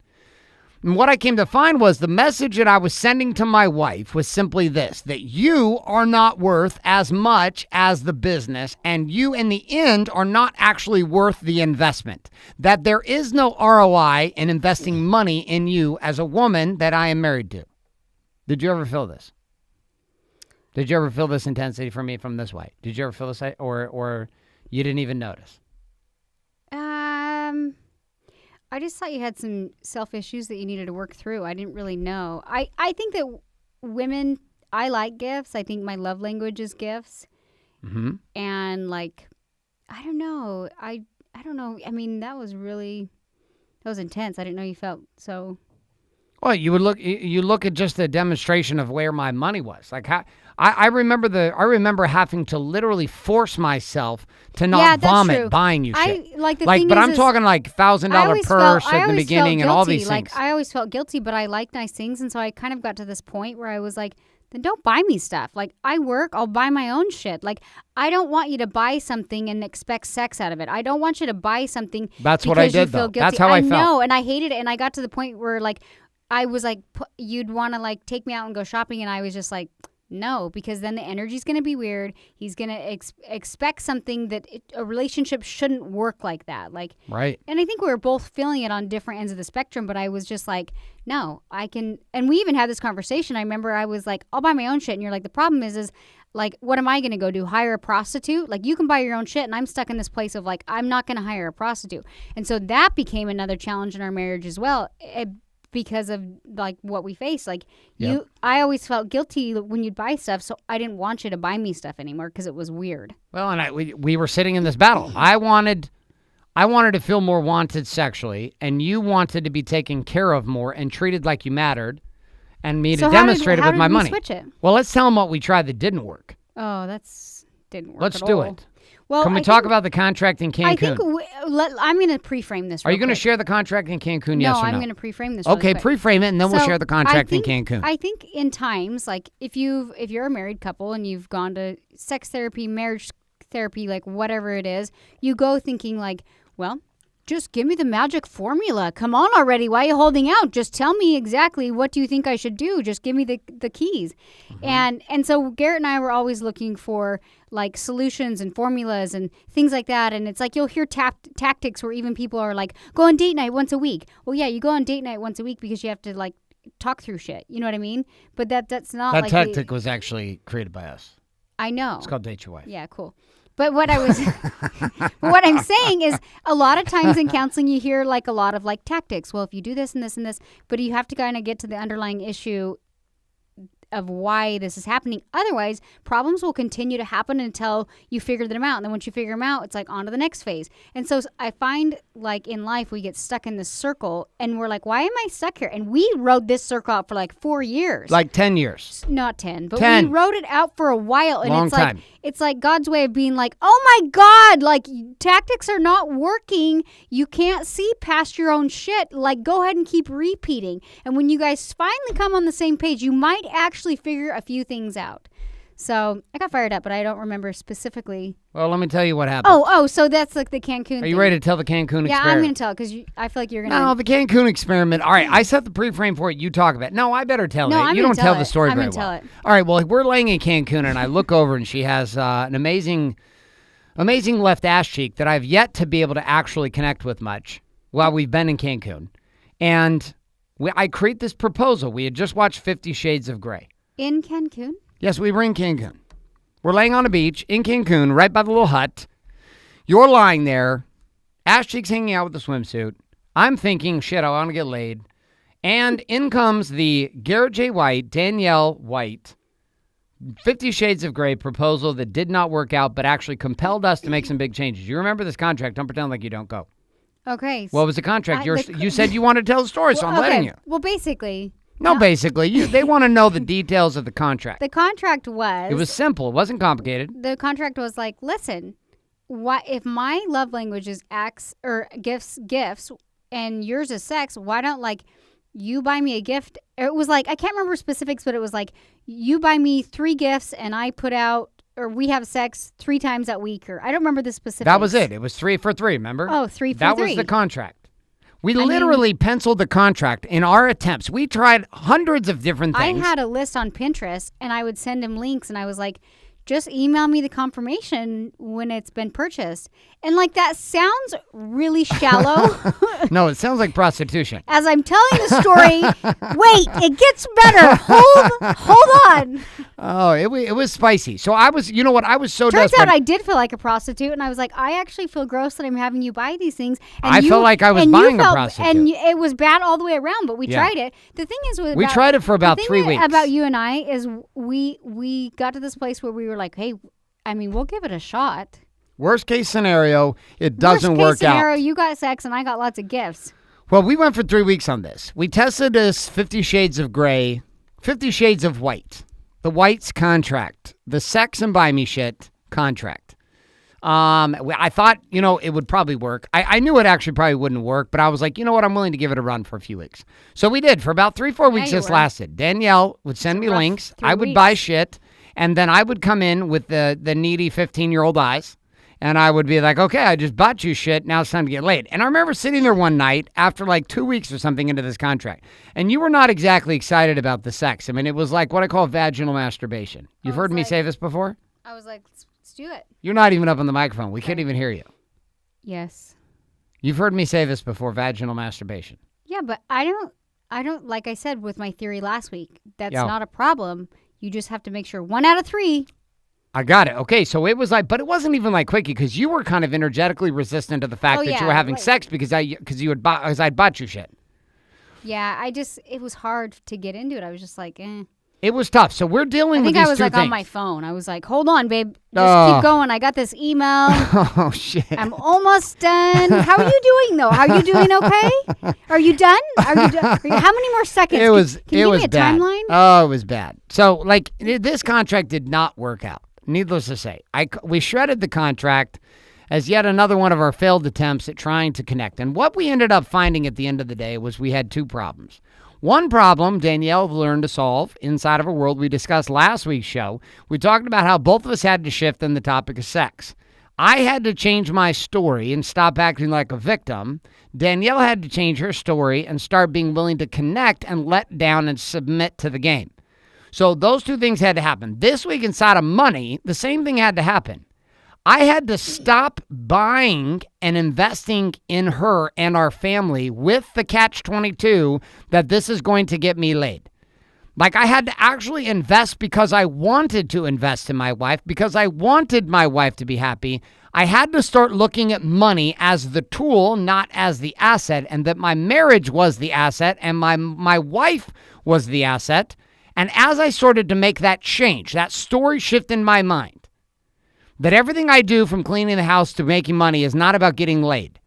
S1: And what I came to find was the message that I was sending to my wife was simply this, that you are not worth as much as the business, and you in the end are not actually worth the investment. That there is no ROI in investing money in you as a woman that I am married to. Did you ever feel this? Did you ever feel this intensity from me from this way? Did you ever feel this, or you didn't even notice?
S2: I just thought you had some self issues that you needed to work through. I didn't really know. I think that women, I like gifts. I think my love language is gifts.
S1: Mm-hmm.
S2: And like, I don't know. I don't know. I mean, that was intense. I didn't know you felt so.
S1: Well, you look at just the demonstration of where my money was. Like I remember having to literally force myself to not vomit buying you shit. But I'm talking like $1,000 purse at the beginning and all these things.
S2: Like I always felt guilty, but I like nice things, and so I kind of got to this point where I was like, then don't buy me stuff. Like I work, I'll buy my own shit. Like I don't want you to buy something and expect sex out of it. I don't want you to buy something.
S1: That's what I did though. That's how I felt.
S2: I know, and I hated it, and I got to the point where like I was like, you'd want to like take me out and go shopping, and I was just like, no, because then the energy's going to be weird. He's going to expect something that a relationship shouldn't work like that. Like,
S1: right.
S2: And I think we were both feeling it on different ends of the spectrum, but I was just like, no, I can. And we even had this conversation. I remember I was like, I'll buy my own shit. And you're like, the problem is like, what am I going to go do? Hire a prostitute? Like, you can buy your own shit. And I'm stuck in this place of like, I'm not going to hire a prostitute. And so that became another challenge in our marriage as well. Because of like what we face, like I always felt guilty when you'd buy stuff, so I didn't want you to buy me stuff anymore because it was weird.
S1: Well, and we were sitting in this battle. I wanted I wanted to feel more wanted sexually, and you wanted to be taken care of more and treated like you mattered, and me to demonstrate it with my money.
S2: Switch it?
S1: Well, let's tell them what we tried that didn't work.
S2: Oh, didn't work.
S1: Let's
S2: at
S1: do
S2: all.
S1: it.
S2: Well,
S1: can we talk about the contract in Cancun?
S2: I think I'm going to pre-frame this.
S1: Are you going
S2: to
S1: share the contract in Cancun? Yes or no?
S2: I'm going to pre-frame this.
S1: Okay,
S2: really quick.
S1: pre-frame it, and then we'll share the contract in Cancun.
S2: I think in times like if you're a married couple and you've gone to sex therapy, marriage therapy, like whatever it is, you go thinking like, well, just give me the magic formula. Come on already. Why are you holding out? Just tell me exactly what do you think I should do. Just give me the keys. Mm-hmm. And so Garrett and I were always looking for like solutions and formulas and things like that. And it's like you'll hear tactics where even people are like, go on date night once a week. Well, yeah, you go on date night once a week because you have to like talk through shit. You know what I mean? But that's not
S1: that
S2: like
S1: tactic was actually created by us.
S2: I know.
S1: It's called Date Your Wife.
S2: Yeah, cool. But what I'm saying is a lot of times in counseling you hear like a lot of like tactics. Well, if you do this and this and this, but you have to kind of get to the underlying issue of why this is happening. Otherwise, problems will continue to happen until you figure them out. And then once you figure them out, it's like on to the next phase. And so I find like in life, we get stuck in this circle and we're like, why am I stuck here? And we rode this circle out for like 4 years.
S1: Like 10 years.
S2: Not 10, but
S1: 10.
S2: we rode it out for a while. And
S1: Long
S2: it's
S1: time.
S2: like, it's like God's way of being like, oh my God, like tactics are not working. You can't see past your own shit. Like go ahead and keep repeating. And when you guys finally come on the same page, you might actually figure a few things out. So I got fired up, but I don't remember specifically.
S1: Well, let me tell you what happened.
S2: Oh, so that's like the Cancun.
S1: Are you ready to tell the Cancun experiment?
S2: Yeah, I'm going to tell because I feel like you're going to.
S1: No, the Cancun experiment. All right, I set the pre-frame for it. You talk about it. No, I better tell it. You don't tell the story very well. I'm going to tell it. All right, well, we're laying in Cancun, and I look over, and she has an amazing left ass cheek that I've yet to be able to actually connect with much while we've been in Cancun. And I create this proposal. We had just watched 50 Shades of Grey.
S2: In Cancun?
S1: Yes, we were in Cancun. We're laying on a beach in Cancun, right by the little hut. You're lying there, ass cheeks hanging out with the swimsuit. I'm thinking, shit, I want to get laid. And in comes the Garrett J. White, Danielle White, 50 Shades of Grey proposal that did not work out, but actually compelled us to make some big changes. You remember this contract. Don't pretend like you don't go.
S2: Okay.
S1: What was the contract? You said you wanted to tell the story, so I'm letting you.
S2: Well, basically...
S1: No, basically. They want to know the details of the contract.
S2: The contract was...
S1: It was simple. It wasn't complicated.
S2: The contract was like, listen, if my love language is acts or gifts, and yours is sex, why don't, like, you buy me a gift? It was like, I can't remember specifics, but it was like, you buy me 3 gifts, and I put out, or we have sex 3 times that week, or I don't remember the specifics.
S1: That was it. It was 3 for 3, remember?
S2: Oh, 3 for 3.
S1: That was the contract. We literally penciled the contract in our attempts. We tried hundreds of different things.
S2: I had a list on Pinterest, and I would send him links, and I was like, just email me the confirmation when it's been purchased. And like that sounds really shallow.
S1: No, it sounds like prostitution.
S2: As I'm telling the story, wait, it gets better. Hold on.
S1: Oh, it was spicy. So I was, you know what? I was so
S2: desperate.
S1: Turns
S2: out I did feel like a prostitute, and I was like, I actually feel gross that I'm having you buy these things. And
S1: I felt like I was buying a prostitute.
S2: And it was bad all the way around, but we tried it. The thing is,
S1: we tried it for about 3 weeks.
S2: About you and I is we got to this place where we were like, hey, I mean, we'll give it a shot.
S1: Worst case scenario, it doesn't work out.
S2: Worst case scenario, you got sex and I got lots of gifts.
S1: Well, we went for 3 weeks on this. We tested this 50 Shades of Grey, 50 Shades of White, the White's contract, the sex and buy me shit contract. I thought, it would probably work. I knew it actually probably wouldn't work, but I was like, you know what? I'm willing to give it a run for a few weeks. So we did. For about 3-4 weeks this lasted. Danielle would send me links. I would buy shit. And then I would come in with the needy 15-year-old eyes. And I would be like, okay, I just bought you shit. Now it's time to get laid. And I remember sitting there one night after like 2 weeks or something into this contract. And you were not exactly excited about the sex. I mean, it was like what I call vaginal masturbation. You've heard me say this before?
S2: I was like, let's do it.
S1: You're not even up on the microphone. We can't even hear you.
S2: Yes.
S1: You've heard me say this before, vaginal masturbation.
S2: Yeah, but I don't, like I said with my theory last week, that's not a problem. You just have to make sure 1 out of 3.
S1: I got it. Okay, so it was like, but it wasn't even like quickie because you were kind of energetically resistant to the fact that you were having sex because I'd bought you shit.
S2: Yeah, it was hard to get into it. I was just like, eh.
S1: It was tough. So we're dealing with these two things.
S2: I was like on my phone. I was like, hold on, babe. Just keep going. I got this email.
S1: Oh, shit.
S2: I'm almost done. How are you doing, though? Are you doing okay? Are you done? How many more seconds? Can you give me a
S1: bad.
S2: Timeline?
S1: Oh, it was bad. So, like, this contract did not work out. Needless to say. We shredded the contract as yet another one of our failed attempts at trying to connect. And what we ended up finding at the end of the day was we had two problems. One problem Danielle learned to solve inside of a world we discussed last week's show. We talked about how both of us had to shift in the topic of sex. I had to change my story and stop acting like a victim. Danielle had to change her story and start being willing to connect and let down and submit to the game. So those two things had to happen. This week inside of money, the same thing had to happen. I had to stop buying and investing in her and our family with the catch-22 that this is going to get me laid. Like, I had to actually invest because I wanted to invest in my wife, because I wanted my wife to be happy. I had to start looking at money as the tool, not as the asset, and that my marriage was the asset and my wife was the asset. And as I started to make that change, that story shift in my mind, that everything I do from cleaning the house to making money is not about getting laid.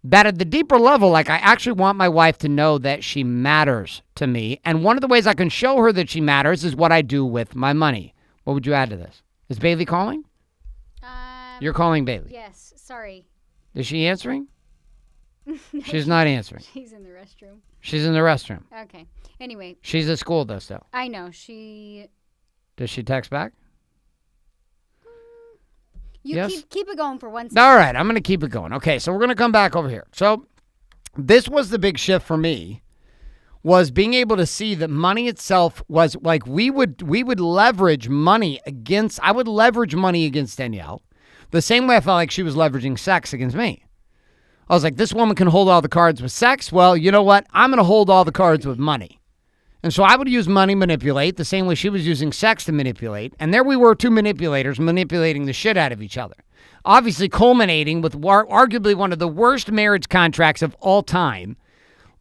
S1: That at the deeper level, like, I actually want my wife to know that she matters to me. And one of the ways I can show her that she matters is what I do with my money. What would you add to this? Is Bailey calling? You're calling Bailey.
S2: Yes, sorry.
S1: Is she answering? She's not answering.
S2: She's in the restroom.
S1: She's in the restroom.
S2: Okay. Anyway.
S1: She's at school, though, still.
S2: I know.
S1: Does she text back?
S2: Yes? Keep it going for 1 second.
S1: All right, I'm going to keep it going. Okay, so we're going to come back over here. So this was the big shift for me, was being able to see that money itself was like we would leverage money against, I would leverage money against Danielle the same way I felt like she was leveraging sex against me. I was like, this woman can hold all the cards with sex. Well, you know what? I'm going to hold all the cards with money. And so I would use money manipulate the same way she was using sex to manipulate. And there we were, two manipulators manipulating the shit out of each other. Obviously culminating with arguably one of the worst marriage contracts of all time.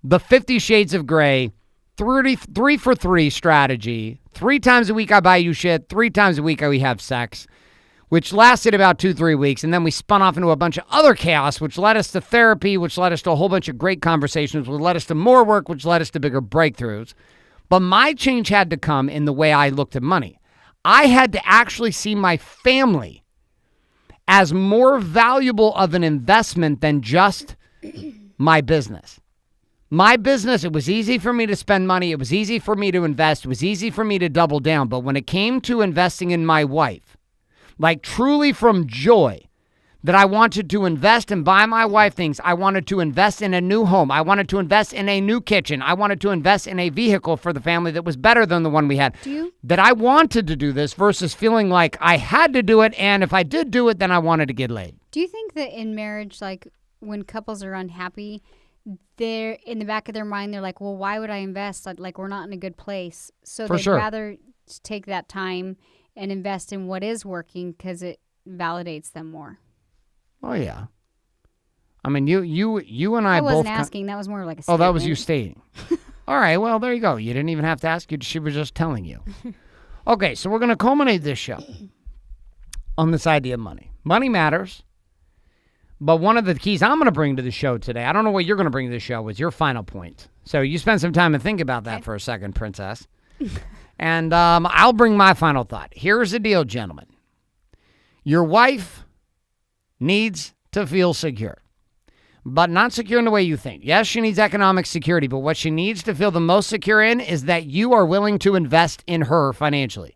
S1: The 50 Shades of Grey, 3 for 3 strategy. 3 times a week I buy you shit. 3 times a week we have sex. Which lasted about 2-3 weeks. And then we spun off into a bunch of other chaos, which led us to therapy, which led us to a whole bunch of great conversations, which led us to more work, which led us to bigger breakthroughs. But my change had to come in the way I looked at money. I had to actually see my family as more valuable of an investment than just my business. My business, it was easy for me to spend money. It was easy for me to invest. It was easy for me to double down. But when it came to investing in my wife, like truly from joy, that I wanted to invest and buy my wife things. I wanted to invest in a new home. I wanted to invest in a new kitchen. I wanted to invest in a vehicle for the family that was better than the one we had. That I wanted to do this versus feeling like I had to do it, and if I did do it, then I wanted to get laid.
S2: Do you think that in marriage, like when couples are unhappy, they're in the back of their mind, they're like, well, why would I invest? Like we're not in a good place. So they'd rather take that time and invest in what is working because it validates them more.
S1: Oh, yeah. I mean, you and I both...
S2: I wasn't asking. That was more like a statement.
S1: Oh, that was you stating. All right, well, there you go. You didn't even have to ask. She was just telling you. Okay, so we're going to culminate this show on this idea of money. Money matters, but one of the keys I'm going to bring to the show today, I don't know what you're going to bring to the show, is your final point. So you spend some time and think about that for a second, Princess. And I'll bring my final thought. Here's the deal, gentlemen. Your wife needs to feel secure, but not secure in the way you think. Yes, she needs economic security, but what she needs to feel the most secure in is that you are willing to invest in her financially.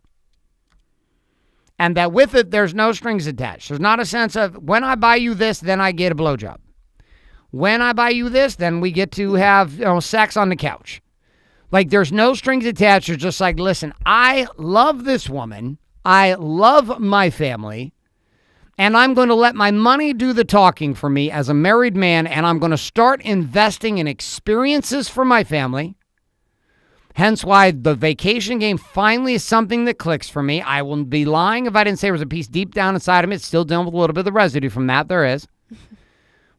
S1: And that with it, there's no strings attached. There's not a sense of, when I buy you this, then I get a blowjob. When I buy you this, then we get to have sex on the couch. Like, there's no strings attached. You're just like, listen, I love this woman. I love my family. And I'm going to let my money do the talking for me as a married man, and I'm going to start investing in experiences for my family. Hence why the vacation game finally is something that clicks for me. I wouldn't be lying if I didn't say there was a piece deep down inside of me. It's still dealing with a little bit of the residue from that. There is.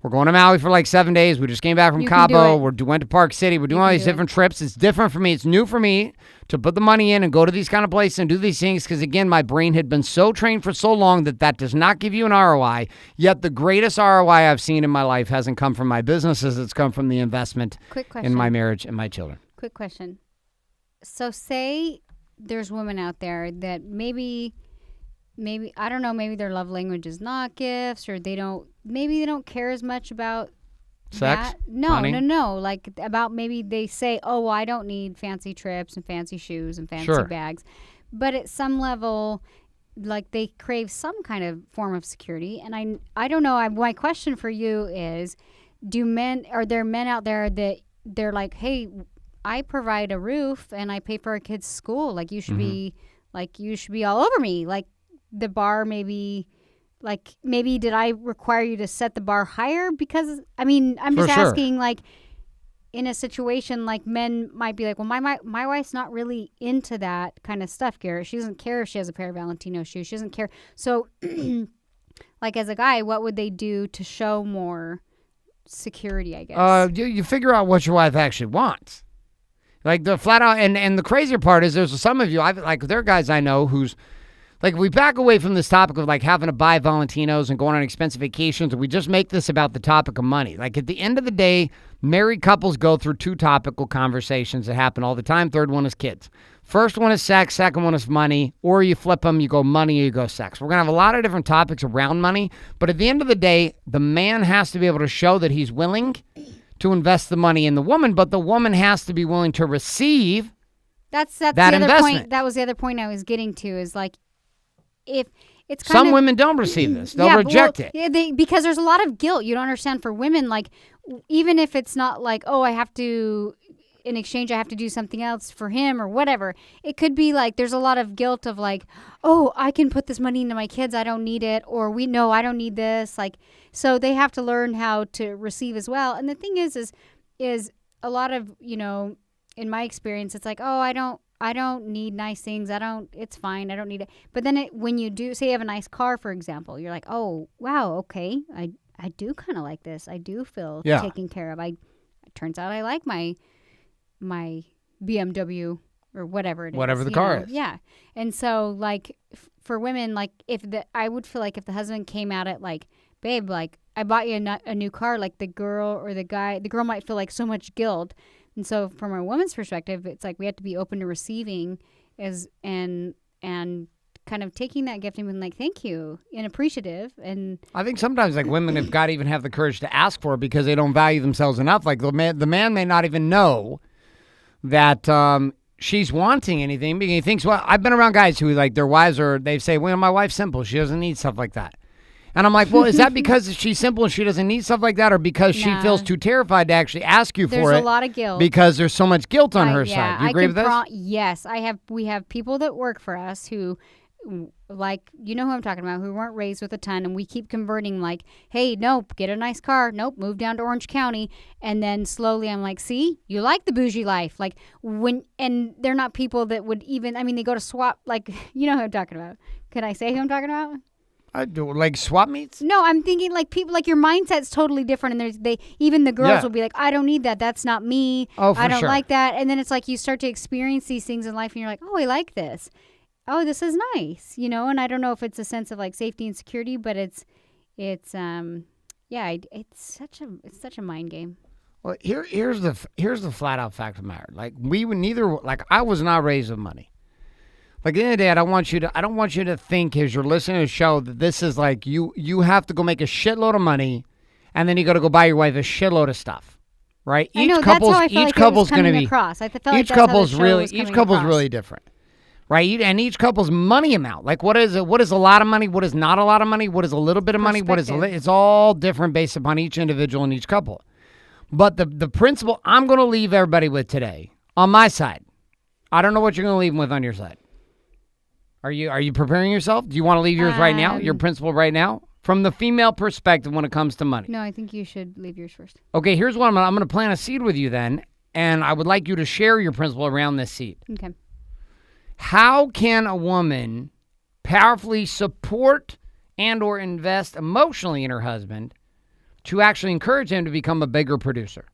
S1: We're going to Maui for like 7 days. We just came back from Cabo. We went to Park City. We're doing all these different trips. It's different for me. It's new for me to put the money in and go to these kind of places and do these things because, again, my brain had been so trained for so long that does not give you an ROI. Yet the greatest ROI I've seen in my life hasn't come from my businesses. It's come from the investment in my marriage and my children. Quick question.
S2: So say there's women out there that maybe I don't know, maybe their love language is not gifts, or they don't care as much about
S1: sex.
S2: That. No. Like about maybe they say, oh, well, I don't need fancy trips and fancy shoes and fancy bags. But at some level, like they crave some kind of form of security. And I don't know. My question for you is, are there men out there that they're like, hey, I provide a roof and I pay for our kids' school. Like you should be all over me. Like the bar maybe did I require you to set the bar higher? Because I'm just asking, like in a situation like men might be like, well, my wife's not really into that kind of stuff, Garrett. She doesn't care if she has a pair of Valentino shoes. She doesn't care. So like as a guy, what would they do to show more security, I guess?
S1: You figure out what your wife actually wants. Like the flat out, and the crazier part is there's some of you, there are guys I know who's, like, we back away from this topic of, like, having to buy Valentinos and going on expensive vacations, and we just make this about the topic of money. Like, at the end of the day, married couples go through two topical conversations that happen all the time. Third one is kids. First one is sex. Second one is money. Or you flip them, you go money or you go sex. We're going to have a lot of different topics around money, but at the end of the day, the man has to be able to show that he's willing to invest the money in the woman, but the woman has to be willing to receive
S2: that's
S1: that
S2: the other
S1: investment.
S2: Point. That was the other point I was getting to is, like, if it's kind
S1: some
S2: of,
S1: women don't receive this. They'll reject it.
S2: Yeah, because there's a lot of guilt. You don't understand for women, like, even if it's not like, oh, I have to, in exchange, I have to do something else for him or whatever. It could be like there's a lot of guilt of like, oh, I can put this money into my kids. I don't need it. Or I don't need this. Like, so they have to learn how to receive as well. And the thing is a lot of, in my experience, it's like, oh, I don't need nice things. It's fine. I don't need it. But then when you do, say you have a nice car, for example, you're like, oh, wow, okay. I do kind of like this. I do feel taken care of. It turns out I like my BMW or whatever it is.
S1: Whatever the car is.
S2: Yeah. And so, like, for women, like, I would feel like if the husband came at it like, babe, like, I bought you a new car, like the girl might feel like so much guilt. And so from a woman's perspective, it's like we have to be open to receiving and kind of taking that gift and being like, thank you, and appreciative. And
S1: I think sometimes, like, women have got to even have the courage to ask for it because they don't value themselves enough. Like the man may not even know that she's wanting anything because he thinks, well, I've been around guys who, like, their wives they say, well, my wife's simple. She doesn't need stuff like that. And I'm like, well, is that because she's simple and she doesn't need stuff like that, or because she feels too terrified to actually ask you for it?
S2: There's a lot of guilt.
S1: Because there's so much guilt on her side. You agree with this?
S2: Yes. We have people that work for us who, like, you know who I'm talking about, who weren't raised with a ton, and we keep converting, like, hey, nope, get a nice car. Nope, move down to Orange County. And then slowly I'm like, see, you like the bougie life. Like, and they're not people that would even, they go to swap, like, you know who I'm talking about. Can I say who I'm talking about?
S1: I do, like swap meets?
S2: No, I'm thinking like people, like your mindset's totally different, and even the girls will be like, I don't need that. That's not me.
S1: Oh, for
S2: I don't
S1: sure.
S2: like that. And then it's like you start to experience these things in life, and you're like, oh, I like this. Oh, this is nice, And I don't know if it's a sense of like safety and security, but it's such a mind game.
S1: Well, here's the flat out fact of the matter. Like I was not raised with money. Like, at the end of the day, I don't want you to think as you're listening to the show that this is like you have to go make a shitload of money and then you got to go buy your wife a shitload of stuff, right?
S2: Each couple's going to be across. Each
S1: couple's really different, right? And each couple's money amount, like what is a lot of money, what is not a lot of money, what is a little bit of money, it's all different based upon each individual and each couple. But the principle I'm going to leave everybody with today on my side, I don't know what you're going to leave them with on your side. Are you preparing yourself? Do you want to leave yours right now? Your principle right now? From the female perspective when it comes to money.
S2: No, I think you should leave yours first.
S1: Okay, here's what I'm going to plant a seed with you then, and I would like you to share your principle around this seed.
S2: Okay.
S1: How can a woman powerfully support and or invest emotionally in her husband to actually encourage him to become a bigger producer?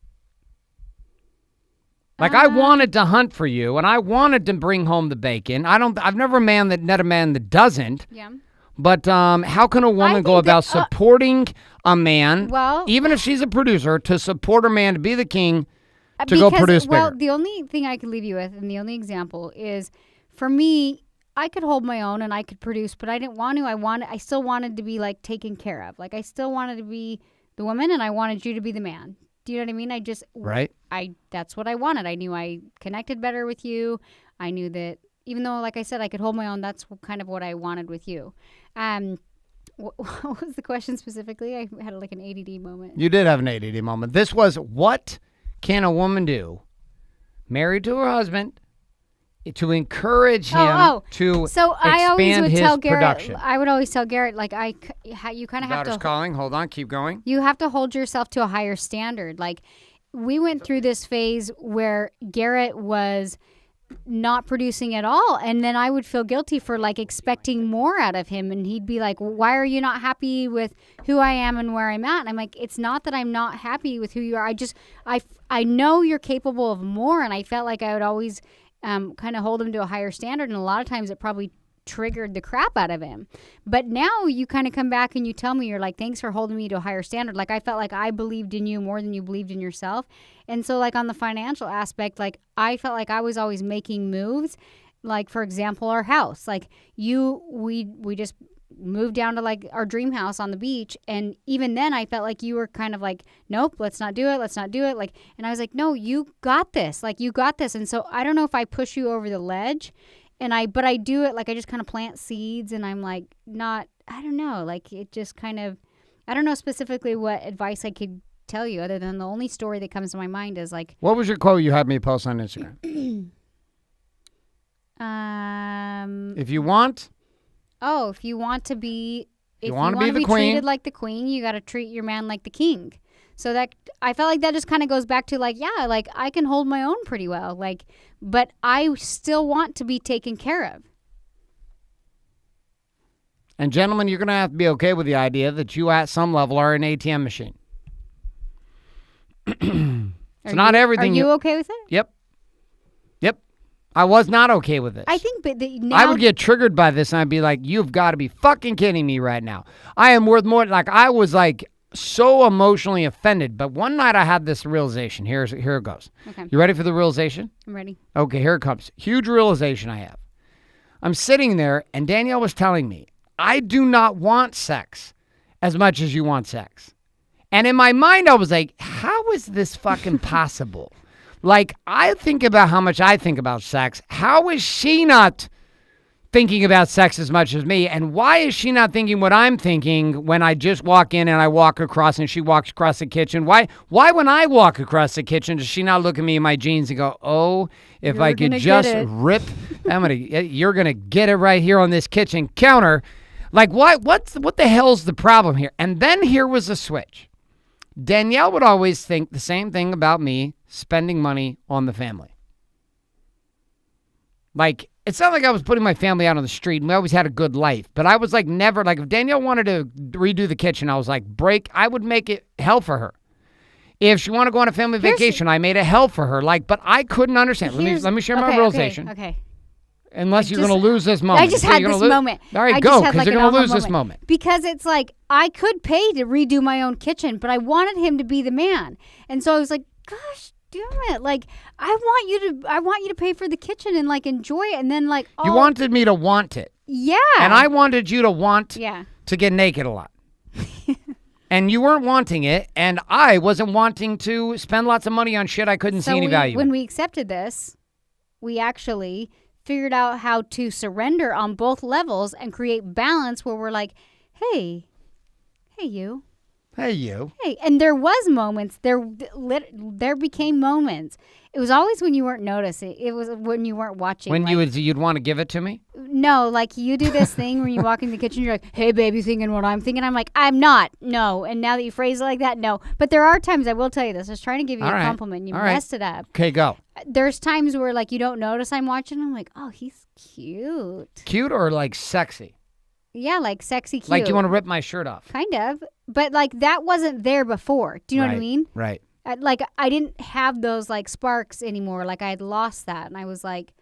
S1: Like, I wanted to hunt for you, and I wanted to bring home the bacon. I've never met a man that doesn't.
S2: Yeah.
S1: But how can a woman go about supporting a man, even if she's a producer, to support her man to be the king, to go produce bigger?
S2: Well, the only thing I could leave you with, and the only example is, for me, I could hold my own and I could produce, but I didn't want to. I still wanted to be like taken care of. Like, I still wanted to be the woman, and I wanted you to be the man. Do you know what I mean? That's what I wanted. I knew I connected better with you. I knew that even though, like I said, I could hold my own, that's kind of what I wanted with you. What was the question specifically? I had like an ADD moment.
S1: You did have an ADD moment. This was, what can a woman do, married to her husband, to encourage him to expand his production?
S2: I would always tell Garrett, like, you kind of have to.
S1: Daughter's calling. Hold on. Keep going.
S2: You have to hold yourself to a higher standard. Like, we went through this phase where Garrett was not producing at all, and then I would feel guilty for like expecting more out of him, and he'd be like, why are you not happy with who I am and where I'm at? And I'm like, it's not that I'm not happy with who you are. I know you're capable of more, and I felt like I would always kind of hold him to a higher standard, and a lot of times it probably triggered the crap out of him. But now you kind of come back and you tell me, you're like, thanks for holding me to a higher standard. Like, I felt like I believed in you more than you believed in yourself. And so, like, on the financial aspect, like, I felt like I was always making moves. Like, for example, our house, like, we just moved down to like our dream house on the beach, and even then I felt like you were kind of like, nope, let's not do it, like, and I was like, no, you got this, like, you got this. And so I don't know if I push you over the ledge, but I do it, like, I just kind of plant seeds, and I'm like, I don't know, like, it just kind of, I don't know specifically what advice I could tell you, other than the only story that comes to my mind is like,
S1: what was your quote you had me post on Instagram? If you want to be,
S2: the queen, treated like the queen, you got to treat your man like the king. So that, I felt like that just kind of goes back to like, yeah, like, I can hold my own pretty well, like, but I still want to be taken care of.
S1: And gentlemen, you're going to have to be okay with the idea that you at some level are an ATM machine. It's not everything.
S2: Are you okay with it?
S1: Yep. I was not okay with this.
S2: I think, but
S1: I would get triggered by this, and I'd be like, you've got to be fucking kidding me right now. I am worth more. Like, I was like so emotionally offended. But one night I had this realization. Here it goes. Okay. You ready for the realization?
S2: I'm ready.
S1: Okay, here it comes. Huge realization I have. I'm sitting there, and Danielle was telling me, I do not want sex as much as you want sex. And in my mind, I was like, how is this fucking possible? Like, I think about how much I think about sex. How is she not thinking about sex as much as me? And why is she not thinking what I'm thinking when I just walk in and I walk across and she walks across the kitchen? Why when I walk across the kitchen does she not look at me in my jeans and go, oh, if I could just rip, you're going to get it right here on this kitchen counter. Like, what the hell's the problem here? And then here was a switch. Danielle would always think the same thing about me spending money on the family. Like, it's not like I was putting my family out on the street, and we always had a good life. But I was like, never, like, if Danielle wanted to redo the kitchen, I was like, I would make it hell for her. If she wanted to go on a family vacation, I made it hell for her. Like, but I couldn't understand. Let me share my realization.
S2: Okay.
S1: Unless you're going to lose this moment.
S2: I just had this moment.
S1: All right, go, because you're going to lose this moment.
S2: Because it's like, I could pay to redo my own kitchen, but I wanted him to be the man. And so I was like, gosh, damn it. Like, I want you to pay for the kitchen and, like, enjoy it. And then, like,
S1: you wanted me to want it.
S2: Yeah.
S1: And I wanted you to want to get naked a lot. And you weren't wanting it, and I wasn't wanting to spend lots of money on shit I couldn't see any value in.
S2: When we accepted this, we actually figured out how to surrender on both levels and create balance where we're like, hey you. Hey, and there was moments, there became moments. It was always when you weren't noticing. It was when you weren't watching.
S1: When you'd want to give it to me?
S2: No, like, you do this thing when you walk in the kitchen, you're like, hey, babe, you thinking what I'm thinking? I'm like, I'm not. No. And now that you phrase it like that, no. But there are times, I will tell you this. I was trying to give you a compliment. You messed it up.
S1: Okay, go.
S2: There's times where, like, you don't notice I'm watching. I'm like, oh, he's cute.
S1: Cute or, like, sexy?
S2: Yeah, like, sexy cute.
S1: Like, you want to rip my shirt off?
S2: Kind of. but like that wasn't there before. Do you know what I mean?
S1: Right.
S2: Like I didn't have those like sparks anymore. Like I had lost that, and I was like,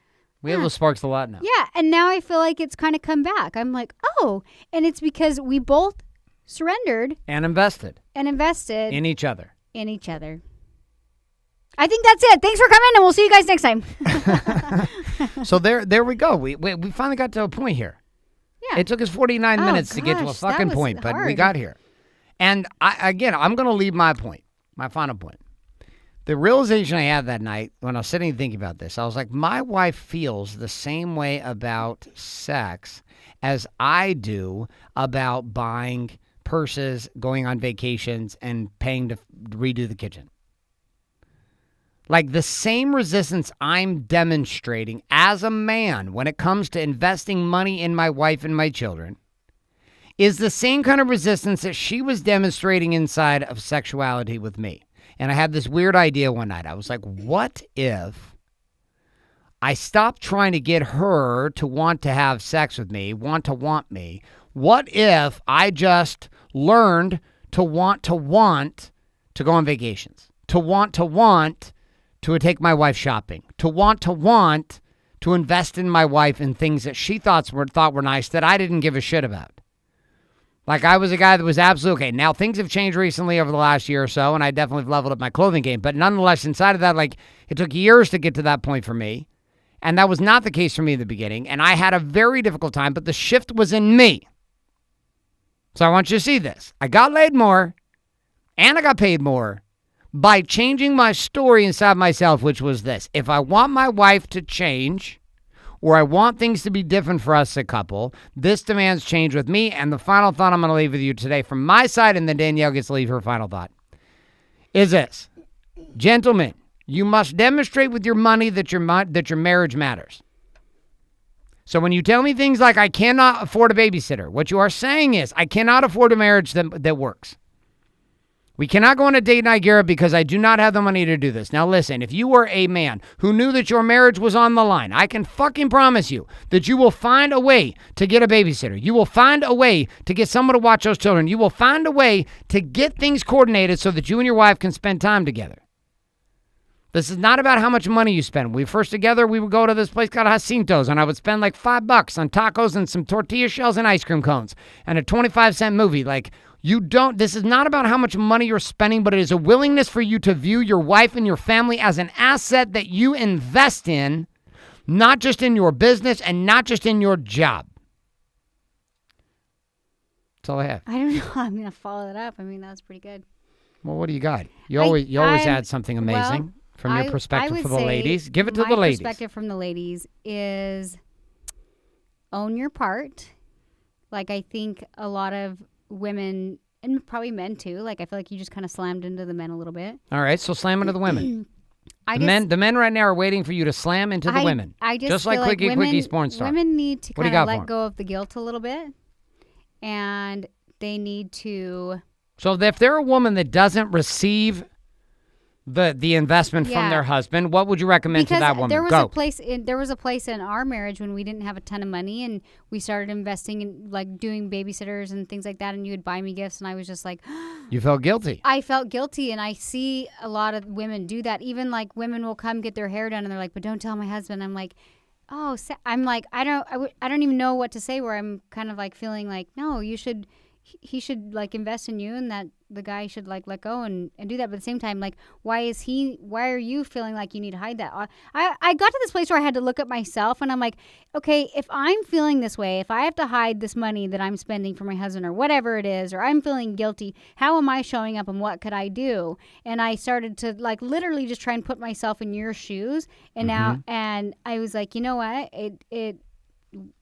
S1: we have those sparks a lot now.
S2: Yeah, and now I feel like it's kind of come back. I'm like, oh, and it's because we both surrendered
S1: and invested
S2: in
S1: each other.
S2: I think that's it. Thanks for coming, and we'll see you guys next time.
S1: So there we go. We finally got to a point here.
S2: Yeah.
S1: It took us 49 minutes to get to a fucking point, but we got here. And I'm going to leave my final point. The realization I had that night when I was sitting and thinking about this, I was like, my wife feels the same way about sex as I do about buying purses, going on vacations, and paying to redo the kitchen. Like the same resistance I'm demonstrating as a man when it comes to investing money in my wife and my children is the same kind of resistance that she was demonstrating inside of sexuality with me. And I had this weird idea one night. I was like, what if I stopped trying to get her to want to have sex with me, want me? What if I just learned to want to go on vacations, to want to take my wife shopping, to want to invest in my wife in things that she thought were nice that I didn't give a shit about? Like, I was a guy that was absolutely okay. Now, things have changed recently over the last year or so, and I definitely leveled up my clothing game. But nonetheless, inside of that, like, it took years to get to that point for me. And that was not the case for me in the beginning. And I had a very difficult time, but the shift was in me. So I want you to see this. I got laid more, and I got paid more by changing my story inside myself, which was this. If I want my wife to change, or I want things to be different for us as a couple, this demands change with me. And the final thought I'm going to leave with you today from my side, and then Danielle gets to leave her final thought, is this. Gentlemen, you must demonstrate with your money that your marriage matters. So when you tell me things like, I cannot afford a babysitter, what you are saying is, I cannot afford a marriage that works. We cannot go on a date night, Garrett, because I do not have the money to do this. Now listen, if you were a man who knew that your marriage was on the line, I can fucking promise you that you will find a way to get a babysitter. You will find a way to get someone to watch those children. You will find a way to get things coordinated so that you and your wife can spend time together. This is not about how much money you spend. When we were first together, we would go to this place called Jacinto's, and I would spend like $5 on tacos and some tortilla shells and ice cream cones and a 25-cent movie. Like, this is not about how much money you're spending, but it is a willingness for you to view your wife and your family as an asset that you invest in, not just in your business and not just in your job. That's all I have.
S2: I don't know. I'm going to follow that up. I mean, that was pretty good.
S1: Well, what do you got? You always add something amazing from your perspective for the ladies. Give it to the ladies. My
S2: perspective from the ladies is own your part. Like, I think a lot of women, and probably men too, like I feel like you just kind of slammed into the men a little bit.
S1: All right, so slam into the women. The men right now are waiting for you to slam into the women.
S2: I just feel
S1: like Quickie Porn Star.
S2: Women need to kind of let go of the guilt a little bit, and they need to. So
S1: if they're a woman that doesn't receive the investment from their husband, what would you recommend to that woman?
S2: There was a place in our marriage when we didn't have a ton of money, and we started investing in like doing babysitters and things like that, and you would buy me gifts, and I was just like,
S1: you felt guilty.
S2: I felt guilty, and I see a lot of women do that. Even like women will come get their hair done, and they're like, but don't tell my husband. I'm like, oh, I'm like, I don't even know what to say, where I'm kind of like feeling like, no, he should like invest in you, and that the guy should like let go and do that. But at the same time, like, why are you feeling like you need to hide that? I got to this place where I had to look at myself, and I'm like, okay, if I'm feeling this way, if I have to hide this money that I'm spending for my husband or whatever it is, or I'm feeling guilty, how am I showing up, and what could I do? And I started to like literally just try and put myself in your shoes. And now, and I was like, you know what? It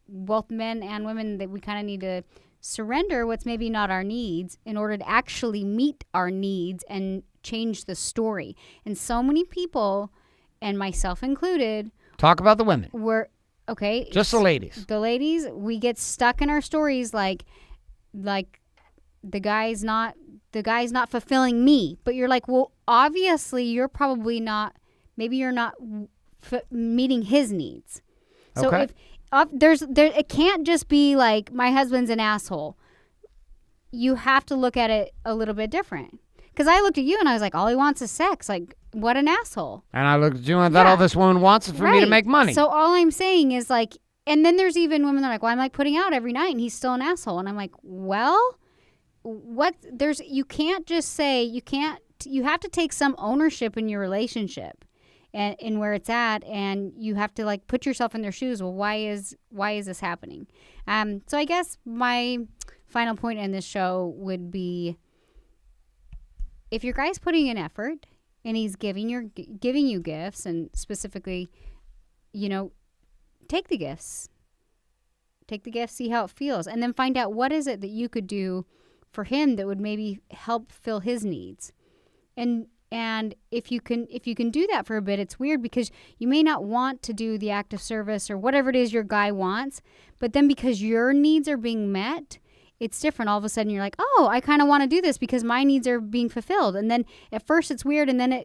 S2: both men and women, that we kind of need to surrender what's maybe not our needs in order to actually meet our needs and change the story. And so many people, and myself included,
S1: talk about the women.
S2: Just
S1: the ladies.
S2: The ladies, we get stuck in our stories like the guy's not fulfilling me. But you're like, well, obviously you're probably not. Maybe you're not meeting his needs. So
S1: okay.
S2: It can't just be like my husband's an asshole. you have to look at it a little bit different. Because I looked at you and I was like, all he wants is sex. Like, what an asshole.
S1: And I looked at you and I thought all this woman wants is for me to make money.
S2: So all I'm saying is like, and then there's even women that are like, well, I'm like putting out every night and he's still an asshole. And I'm like, well, you can't just say, you have to take some ownership in your relationship and in where it's at. And you have to like put yourself in their shoes. Well, why is this happening? So I guess my final point in this show would be, if your guy's putting in effort and he's giving you gifts, and specifically, take the gifts, see how it feels, and then find out what is it that you could do for him that would maybe help fill his needs. And if you can do that for a bit, it's weird because you may not want to do the act of service or whatever it is your guy wants, but then because your needs are being met, it's different. All of a sudden you're like, oh, I kind of want to do this because my needs are being fulfilled. And then at first it's weird, and then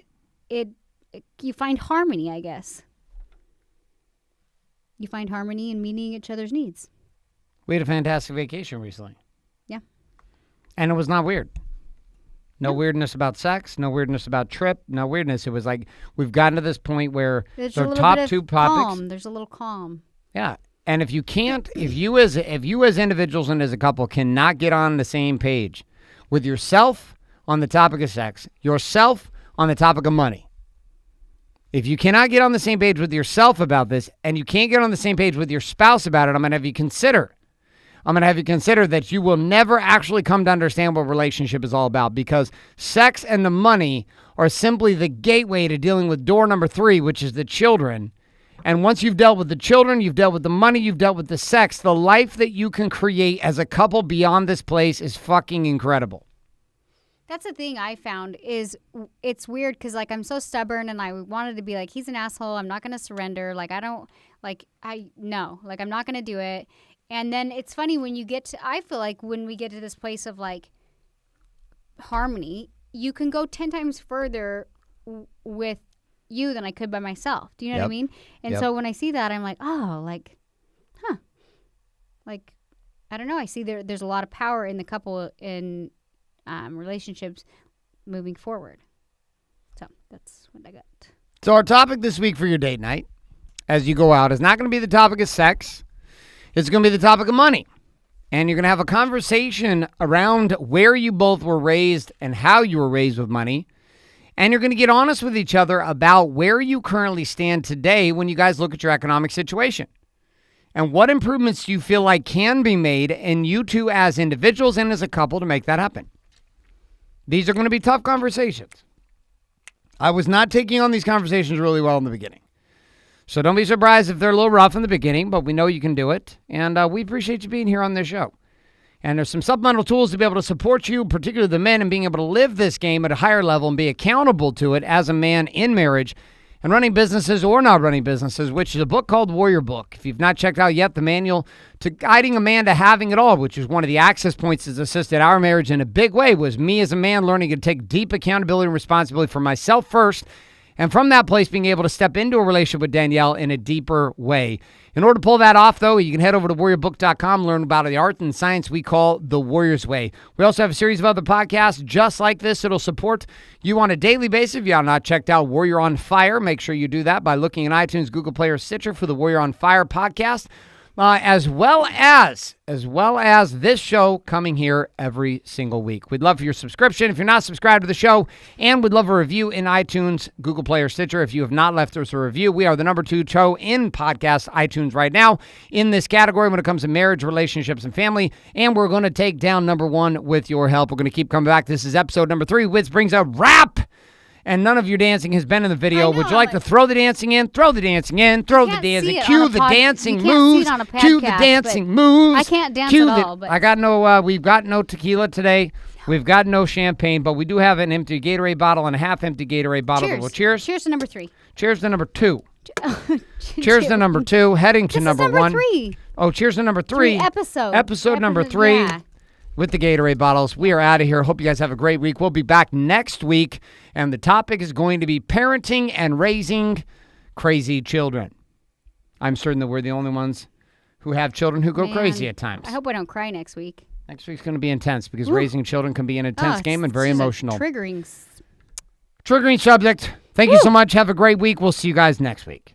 S2: you find harmony, I guess. You find harmony in meeting each other's needs.
S1: We had a fantastic vacation recently.
S2: Yeah.
S1: And it was not weird. No weirdness about sex, no weirdness about trip, no weirdness. It was like we've gotten to this point where the top two topics.
S2: There's a little calm.
S1: Yeah. And if you can't, if you as individuals and as a couple cannot get on the same page with yourself on the topic of sex, yourself on the topic of money, if you cannot get on the same page with yourself about this, and you can't get on the same page with your spouse about it, I'm going to have you consider that you will never actually come to understand what relationship is all about, because sex and the money are simply the gateway to dealing with door number 3, which is the children. And once you've dealt with the children, you've dealt with the money, you've dealt with the sex, the life that you can create as a couple beyond this place is fucking incredible.
S2: That's the thing I found is it's weird because, like, I'm so stubborn and I wanted to be like, he's an asshole. I'm not going to surrender. Like, I'm not going to do it. And then it's funny I feel like when we get to this place of like harmony, you can go 10 times further with you than I could by myself. Do you know what I mean? And so when I see that, I'm like, oh, like, huh. Like, I don't know. I see there's a lot of power in the couple in relationships moving forward. So that's what I got.
S1: So our topic this week for your date night, as you go out, is not going to be the topic of sex. It's going to be the topic of money. And you're going to have a conversation around where you both were raised and how you were raised with money. And you're going to get honest with each other about where you currently stand today when you guys look at your economic situation. And what improvements do you feel like can be made in you two as individuals and as a couple to make that happen? These are going to be tough conversations. I was not taking on these conversations really well in the beginning. So don't be surprised if they're a little rough in the beginning, but we know you can do it. And we appreciate you being here on this show. And there's some supplemental tools to be able to support you, particularly the men, and being able to live this game at a higher level and be accountable to it as a man in marriage and running businesses or not running businesses, which is a book called Warrior Book. If you've not checked out yet, the manual to guiding a man to having it all, which is one of the access points that's assisted our marriage in a big way, was me as a man learning to take deep accountability and responsibility for myself first. And from that place, being able to step into a relationship with Danielle in a deeper way. In order to pull that off, though, you can head over to warriorbook.com, learn about the art and science we call the Warrior's Way. We also have a series of other podcasts just like this. It'll support you on a daily basis. If you have not checked out Warrior on Fire, make sure you do that by looking in iTunes, Google Play, or Stitcher for the Warrior on Fire podcast. As well as this show coming here every single week. We'd love for your subscription if you're not subscribed to the show, and we'd love a review in iTunes, Google Play, or Stitcher. If you have not left us a review, we are the number 2 show in podcast iTunes right now in this category when it comes to marriage, relationships, and family, and we're going to take down number 1 with your help. We're going to keep coming back. This is episode number 3, which brings a wrap. And none of your dancing has been in the video. Would you like to throw the dancing in? Throw the dancing in. Throw the dancing. Cue the dancing moves. Cue the dancing moves.
S2: I can't dance at all. But
S1: I got no. We've got no tequila today. We've got no champagne, but we do have an empty Gatorade bottle and a half-empty Gatorade bottle.
S2: Cheers.
S1: Well, cheers.
S2: Cheers to number 3.
S1: Cheers to number 2. Cheers to number 2. Heading to number 1.
S2: 3.
S1: Oh, cheers to number 3. Episode number 3.
S2: Yeah.
S1: With the Gatorade bottles. We are out of here. Hope you guys have a great week. We'll be back next week, and the topic is going to be parenting and raising crazy children. I'm certain that we're the only ones who have children who go crazy at times.
S2: I hope I don't cry next week.
S1: Next week's going to be intense because raising children can be an intense game and very emotional.
S2: Triggering
S1: subject. Thank you so much. Have a great week. We'll see you guys next week.